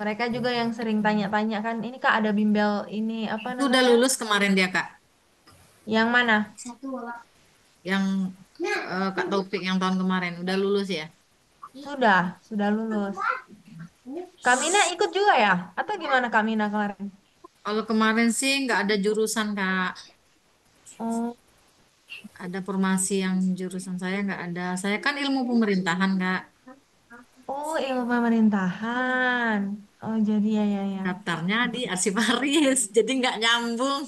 Mereka juga yang sering tanya-tanya kan, ini Kak ada bimbel ini apa Itu udah namanya? lulus kemarin dia Kak. Yang mana? Yang Kak Taufik yang tahun kemarin udah lulus ya. Sudah lulus. Kamina ikut juga ya? Atau gimana Kamina kemarin? Kalau kemarin sih nggak ada jurusan Kak. Oh, Ada formasi yang jurusan saya nggak ada. Saya kan ilmu pemerintahan Kak. oh ilmu pemerintahan. Oh jadi ya. Daftarnya di Arsiparis, jadi nggak nyambung.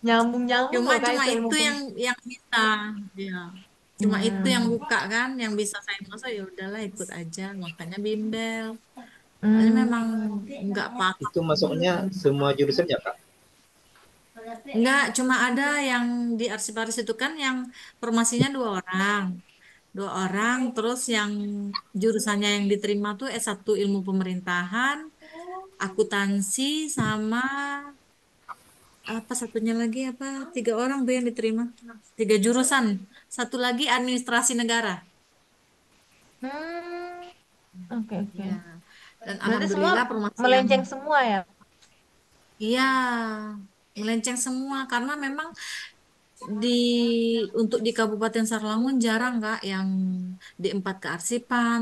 Nyambung Cuma loh Kak cuma itu ilmu itu pem. yang bisa. Ya. Cuma itu yang Nah, buka kan, yang bisa saya masuk ya udahlah ikut aja. Makanya bimbel. Soalnya hmm, memang nggak paham. Itu masuknya semua jurusan ya Kak? Nggak, cuma ada yang di Arsiparis itu kan yang formasinya 2 orang. 2 orang, terus yang jurusannya yang diterima tuh S1 Ilmu Pemerintahan, Akuntansi, sama apa satunya lagi apa? 3 orang tuh yang diterima. 3 jurusan. Satu lagi Administrasi Negara. hmm, oke. Ya. Dan Berarti semua alhamdulillah formasi yang melenceng semua ya? iya melenceng semua karena memang di untuk di Kabupaten Sarlangun jarang Kak yang D4 kearsipan,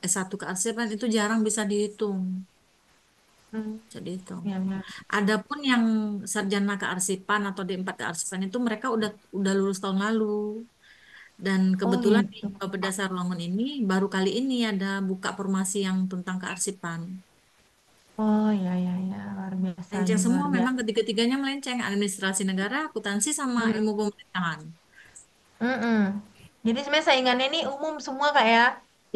S1 kearsipan itu jarang bisa dihitung. Hmm, Jadi itu. ya. Adapun yang sarjana kearsipan atau D4 kearsipan itu mereka udah lulus tahun lalu. Dan Oh kebetulan di gitu. Bapeda Sarlangun ini baru kali ini ada buka formasi yang tentang kearsipan. Oh ya, luar biasa Melenceng nih, semua luar memang biasa. ketiga-tiganya melenceng. Administrasi negara, akuntansi sama Hmm, ilmu pemerintahan. mm-mm. Jadi sebenarnya saingannya ini umum semua Kak ya?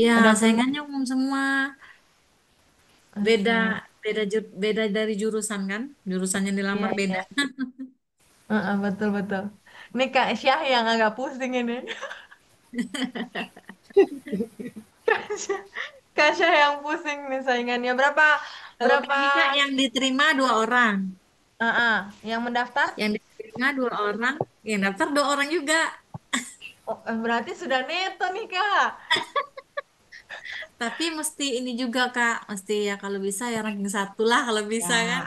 Ya, Adapun saingannya umum semua. Beda oke. beda dari jurusan kan? Jurusan yang dilamar beda. Iya. Betul. Ini Kak Syah yang agak pusing ini. Kak Syah yang pusing nih saingannya. Berapa Kalau berapa ini Kak yang diterima 2 orang. yang mendaftar? Yang diterima 2 orang, yang daftar 2 orang juga. Oh, berarti sudah neto nih Kak. Tapi mesti ini juga Kak, mesti ya kalau bisa ya ranking 1 lah kalau Ya, bisa kan.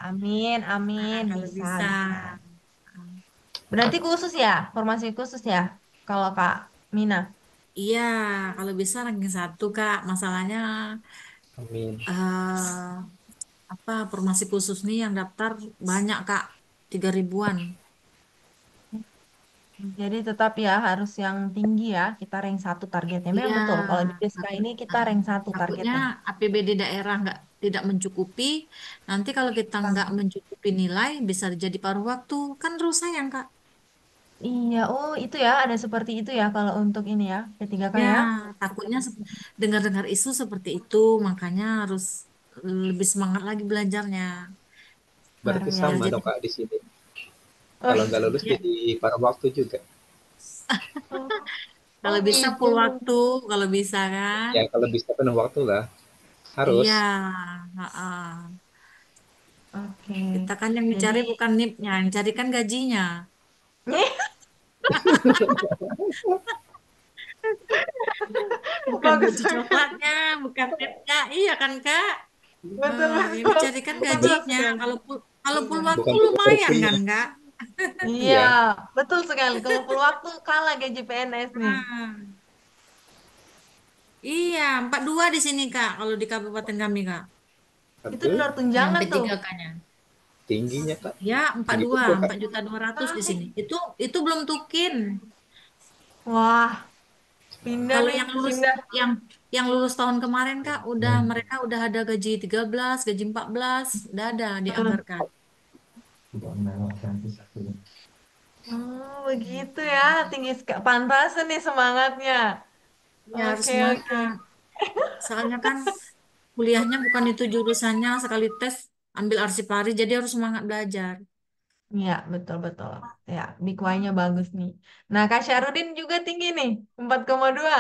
amin, Kalau bisa. bisa. Berarti khusus ya, formasi khusus ya, kalau Kak Mina. Iya, kalau bisa ranking 1 Kak. Masalahnya Amin. eh apa formasi khusus nih yang daftar banyak Kak, 3 ribuan. Jadi tetap ya harus yang tinggi ya, kita rank satu targetnya. Memang Iya, betul, kalau di Deska takut, ini kita ah, rank satu takutnya targetnya. APBD daerah nggak tidak mencukupi. Nanti kalau kita nggak mencukupi nilai, bisa jadi paruh waktu. Kan terus sayang, Kak. Iya, oh itu ya, ada seperti itu ya kalau untuk ini ya, P3K Ya, ya. takutnya dengar-dengar isu seperti itu, makanya harus lebih semangat lagi belajarnya. Luar Berarti Biar sama biasa. jadi, dong Kak di sini. Oh, Kalau nggak lulus ya, jadi paruh waktu juga. oh, oh kalau bisa gitu. full waktu, kalau bisa kan. Ya kalau bisa penuh waktu lah. Iya, Harus. heeh. Oke. Kita kan yang Jadi dicari bukan NIP-nya, yang cari kan gajinya. Bukan bagus baju banget. coklatnya, bukan NIP-nya. Iya kan, Kak? Betul, Yang betul. dicari kan Betul gajinya. sekali. Kalau Iya. peluangku Bukan lumayan rupiah. kan, Kak? Iya, Iya, betul sekali. Kalau perlu waktu kalah gaji PNS nih. Ah, iya, 42 di sini, Kak. Kalau di kabupaten kami, Kak. Itu di aduh, luar Yang tunjangan tuh. P3K-nya. tingginya Kak. Ya, empat Tinggi dua juga Kak. 4.200.000 di sini. Itu belum tukin. Wah, pindah Kalau nih, yang lulus pindah. yang yang lulus tahun kemarin, Kak, mereka udah ada gaji 13 gaji 14 udah ada Hmm. dianggarkan. Oh, begitu ya. Tinggi sekali. Pantasan nih semangatnya. Ya, harus Oke, oke. semangat. Soalnya kan kuliahnya bukan itu jurusannya, sekali tes ambil arsipari, jadi harus semangat belajar. Iya, betul-betul. Ya, Bikuainya bagus nih. Nah, Kak Syarudin juga tinggi nih, 4,2.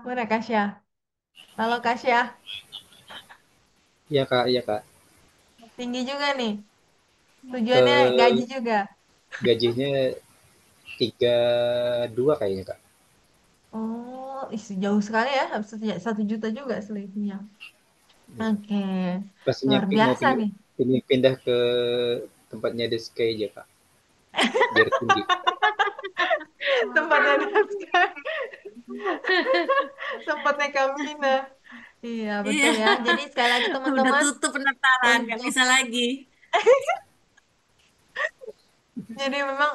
Mana Kak Syah? Halo Kak Syah, Iya Kak, iya Kak. tinggi juga nih. Ke Tujuannya gaji juga. gajinya 32 kayaknya Kak. Oh, jauh sekali ya. 1 juta juga selisihnya. Oke, Pastinya luar biasa pindah, nih. pindah ke tempatnya Deske aja Kak, biar tinggi. Tempatnya Naskah, tempatnya Kamina. Iya, Iya, betul ya. Jadi sekali lagi udah teman-teman, tutup pendaftaran, nggak untuk bisa lagi. jadi memang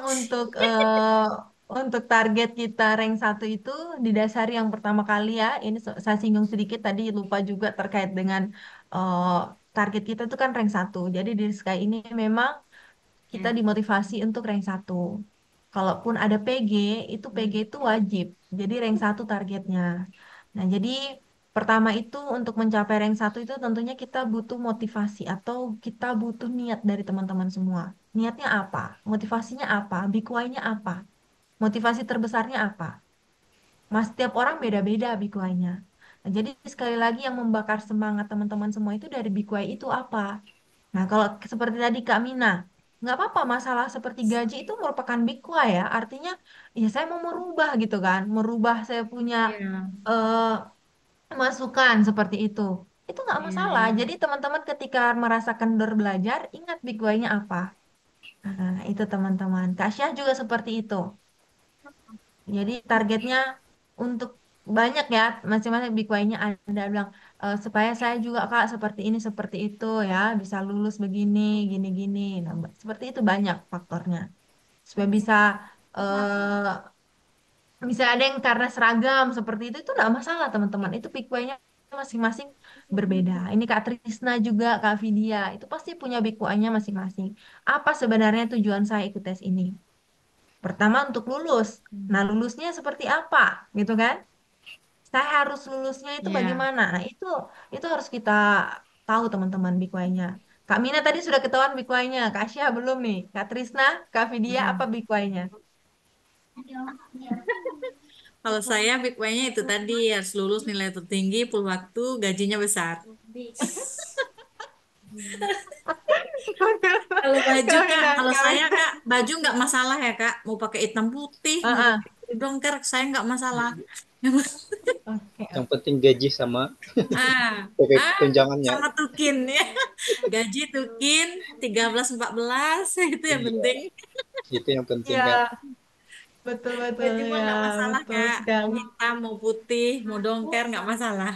untuk target kita rank 1 itu didasari yang pertama kali ya. Ini saya singgung sedikit tadi lupa juga terkait dengan eh, target kita itu kan rank 1. Jadi di Sky ini memang kita Ya. dimotivasi untuk rank 1. Kalaupun ada PG, itu PG itu wajib. Jadi rank 1 targetnya. Nah, jadi pertama itu untuk mencapai rank 1 itu tentunya kita butuh motivasi atau kita butuh niat dari teman-teman semua. Niatnya apa? Motivasinya apa? Bikuainya apa? Motivasi terbesarnya apa? Mas, setiap orang beda-beda bikuainya. Nah, jadi sekali lagi yang membakar semangat teman-teman semua itu dari bikuai itu apa? Nah, kalau seperti tadi Kak Mina, nggak apa-apa masalah seperti gaji itu merupakan bikuai ya. Artinya, ya saya mau merubah gitu kan. Merubah saya punya Iya, eh, masukan seperti itu. Itu nggak iya, masalah. iya. Jadi teman-teman ketika merasa kendor belajar, ingat bikuainya apa. Nah, itu teman-teman. Kak Syah juga seperti itu. Jadi targetnya untuk banyak ya, masing-masing bikuainya ada bilang supaya saya juga Kak seperti itu ya, bisa lulus begini, gini-gini. Nah, seperti itu banyak faktornya. Supaya bisa ada yang karena seragam seperti itu nggak masalah teman-teman. Itu bikuainya masing-masing berbeda. Ini Kak Trisna juga, Kak Vidya, itu pasti punya bikuainya masing-masing. Apa sebenarnya tujuan saya ikut tes ini? Pertama untuk lulus. Nah, lulusnya seperti apa? Gitu kan? Saya harus lulusnya itu Iya. bagaimana? Nah, itu harus kita tahu teman-teman bikuainya. Kak Mina tadi sudah ketahuan bikuainya. Kak Syah belum nih. Kak Trisna, Kak Vidya apa Mhm. bikuainya? Kalau saya big way-nya itu tadi harus lulus nilai tertinggi, full waktu, gajinya besar. Kalau baju Kak Kak, Mina, kalau Kak saya Mina. Kak, baju nggak masalah ya Kak. Mau pakai hitam putih, mau Ah, pakai dongker, saya nggak masalah. oke, Yang oke. penting gaji sama Ah, pakai tunjangannya. sama tukin ya. Gaji tukin 13 14 itu yang Iya, penting. itu yang penting Kak. Ya, betul betul Baju mah ya, nggak masalah betul Kak. Mau sekali. hitam, mau putih, mau dongker nggak masalah.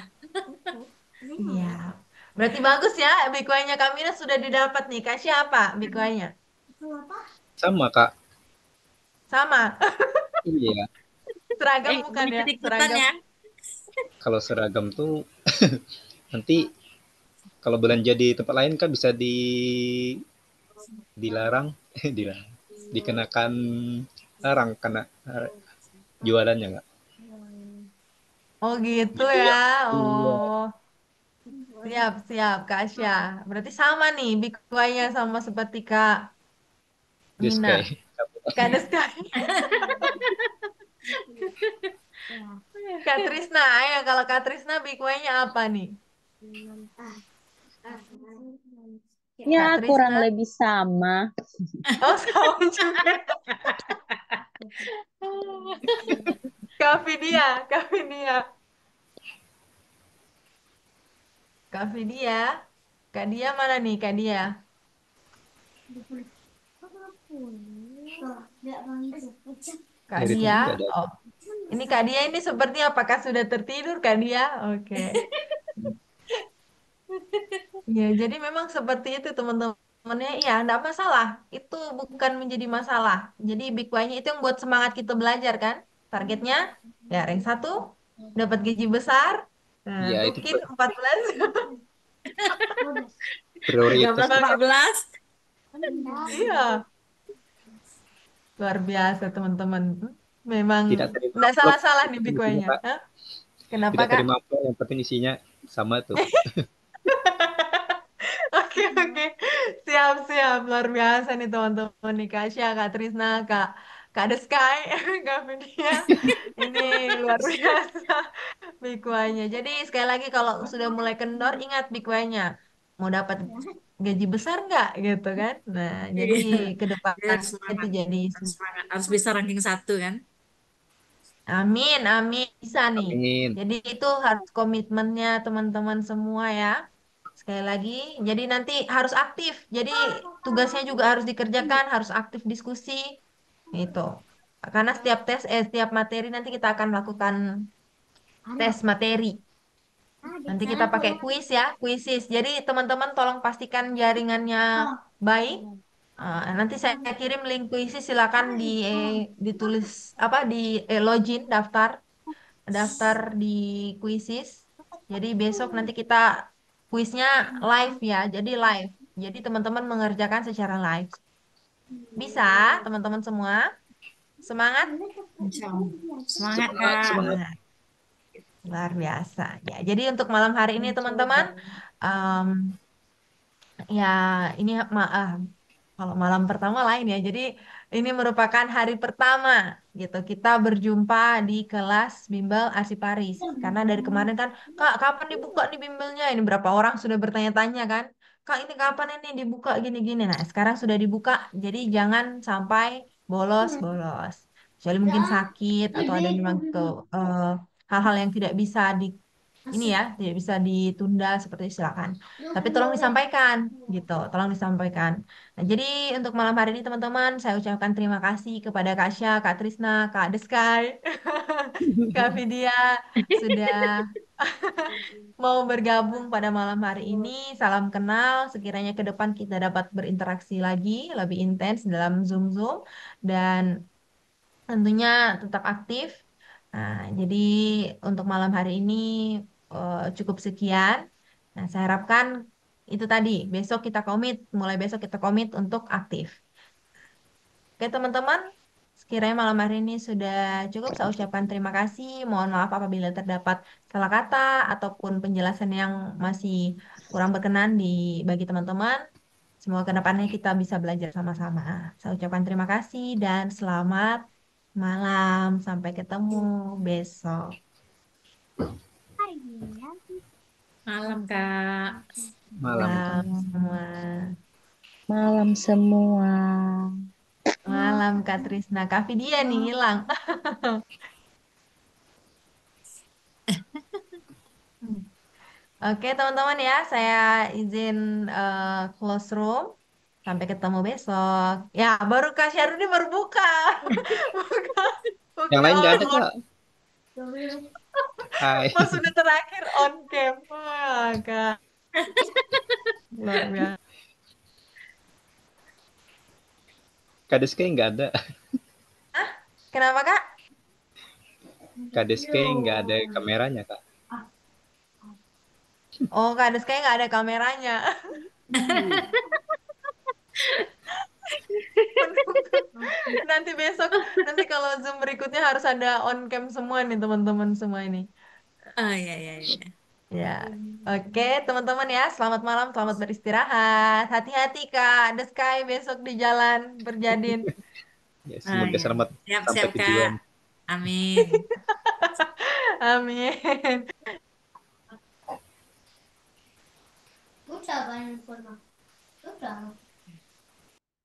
Iya. Berarti bagus ya, bikuainya Kak Mina sudah didapat nih. Kak Syah apa bikuainya? Sama Kak. Sama. Iya, Seragam bukan Belum ya? ikut-ikutan Seragam. ya. kalau seragam tuh nanti kalau belanja di tempat lain kan bisa dilarang, dilarang, dikenakan larang kena jualannya nggak? Oh gitu Gitu ya. ya. Iya, Oh, siap siap Kak Syah. Berarti sama nih bikuainya sama seperti Kak just Mina. kayak Kak Deska. Kak Trisna, ayo kalau Kak Trisna bikuainya apa nih? Ya, Kak kurang Trisna. lebih sama. Oh, sama juga. Kak Vidya, Kak Vidya. Kak Vidya. Kak Dia mana nih, Kak Dia? Kak Dari Dia. tadi nggak ada. Oh, ini Kak Dia ini seperti apakah sudah tertidur, Kak Dia? Oke. Ya, jadi memang seperti itu teman-temannya. Ya, enggak masalah. Itu bukan menjadi masalah. Jadi Big Why-nya itu yang buat semangat kita belajar kan. Targetnya ya rank 1 dapat gaji besar. Nah, Ya itu Tukin 14. prioritas 13, Semangat. 14. Iya, luar biasa teman-teman. Memang tidak terima enggak amplop salah-salah nih yang Big penting, Why-nya. Kak. Hah? Kenapa, Tidak Kak? terima amplop yang penting isinya sama tuh. Oke, oke. Siap, siap. Luar biasa nih teman-teman nih. Kak Syah, Kak Trisna, Kak The Sky, Kak Vidya. Ini luar biasa Bikuanya. Jadi sekali lagi kalau sudah mulai kendor, ingat Bikuanya. Mau dapat gaji besar nggak gitu kan? Nah, jadi Iya. ke Dia depan harus itu semangat. jadi Harus semangat. Harus bisa ranking 1 kan? amin, amin bisa nih. Amin. Jadi itu harus komitmennya teman-teman semua ya. Sekali lagi, jadi nanti harus aktif. Jadi tugasnya juga harus dikerjakan, harus aktif diskusi. Itu. Karena setiap materi nanti kita akan melakukan tes materi. Nanti kita pakai kuis ya, kuisis. Jadi teman-teman tolong pastikan jaringannya baik. Nanti saya kirim link kuisis, silakan ditulis apa login daftar di kuisis. Jadi besok nanti kita kuisnya live ya, jadi live. Jadi teman-teman mengerjakan secara live. Bisa, teman-teman semua? Semangat? Insya Allah. Semangat, Semangat, Kak. semangat. Semangat. Luar biasa. Ya, jadi untuk malam hari ini teman-teman, em, ya ini kalau malam pertama lain ya. Jadi ini merupakan hari pertama gitu. Kita berjumpa di kelas Bimbel Arsiparis. Karena dari kemarin kan, Kak, kapan dibuka nih bimbelnya? Ini berapa orang sudah bertanya-tanya kan? Kak, ini kapan ini dibuka gini-gini? Nah, sekarang sudah dibuka. Jadi jangan sampai bolos-bolos. Kecuali mungkin sakit atau ada memang eh, hal-hal yang tidak bisa ini ya, tidak bisa ditunda seperti itu, silakan. Tapi tolong disampaikan gitu, tolong disampaikan. Nah, jadi untuk malam hari ini teman-teman, saya ucapkan terima kasih kepada Kak Syah, Kak Trisna, Kak Deskai, Kak Vidya sudah mau bergabung pada malam hari ini. Salam kenal, sekiranya ke depan kita dapat berinteraksi lagi lebih intens dalam Zoom-Zoom dan tentunya tetap aktif. Nah, jadi untuk malam hari ini cukup sekian. Nah, saya harapkan itu tadi, besok kita komit, mulai besok kita komit untuk aktif. Oke, teman-teman, sekiranya malam hari ini sudah cukup, saya ucapkan terima kasih. Mohon maaf apabila terdapat salah kata ataupun penjelasan yang masih kurang berkenan bagi teman-teman. Semoga ke depannya kita bisa belajar sama-sama. Saya ucapkan terima kasih dan selamat malam. Sampai ketemu besok. Malam, Kak. Malam. Malam semua. Malam semua. Malam Kak Trisna. Kak Vidya nih hilang. Oke teman-teman ya, saya izin close room. Sampai ketemu besok. Ya, baru Kak Syaruni baru buka. Buka, Yang buka lain nggak ada, on. Kak. Hai. Pas sudah terakhir on cam. Wah, Kak. Luar biasa. Kades nggak ada. Kenapa Kak? Kades nggak ada kameranya, Kak. Oh, Kak Des kayak nggak ada kameranya. Nanti besok, nanti kalau Zoom berikutnya harus ada on cam semua nih teman-teman semua ini. Oh, iya, iya, iya. Ya, oke teman-teman ya, selamat malam, selamat beristirahat. Hati-hati Kak, The Sky besok di jalan berjadin. Ya, Oh, semoga iya. selamat Siap, sampai siap, Kak. tujuan. Amin. Amin. Udah, banyak forma. Udah.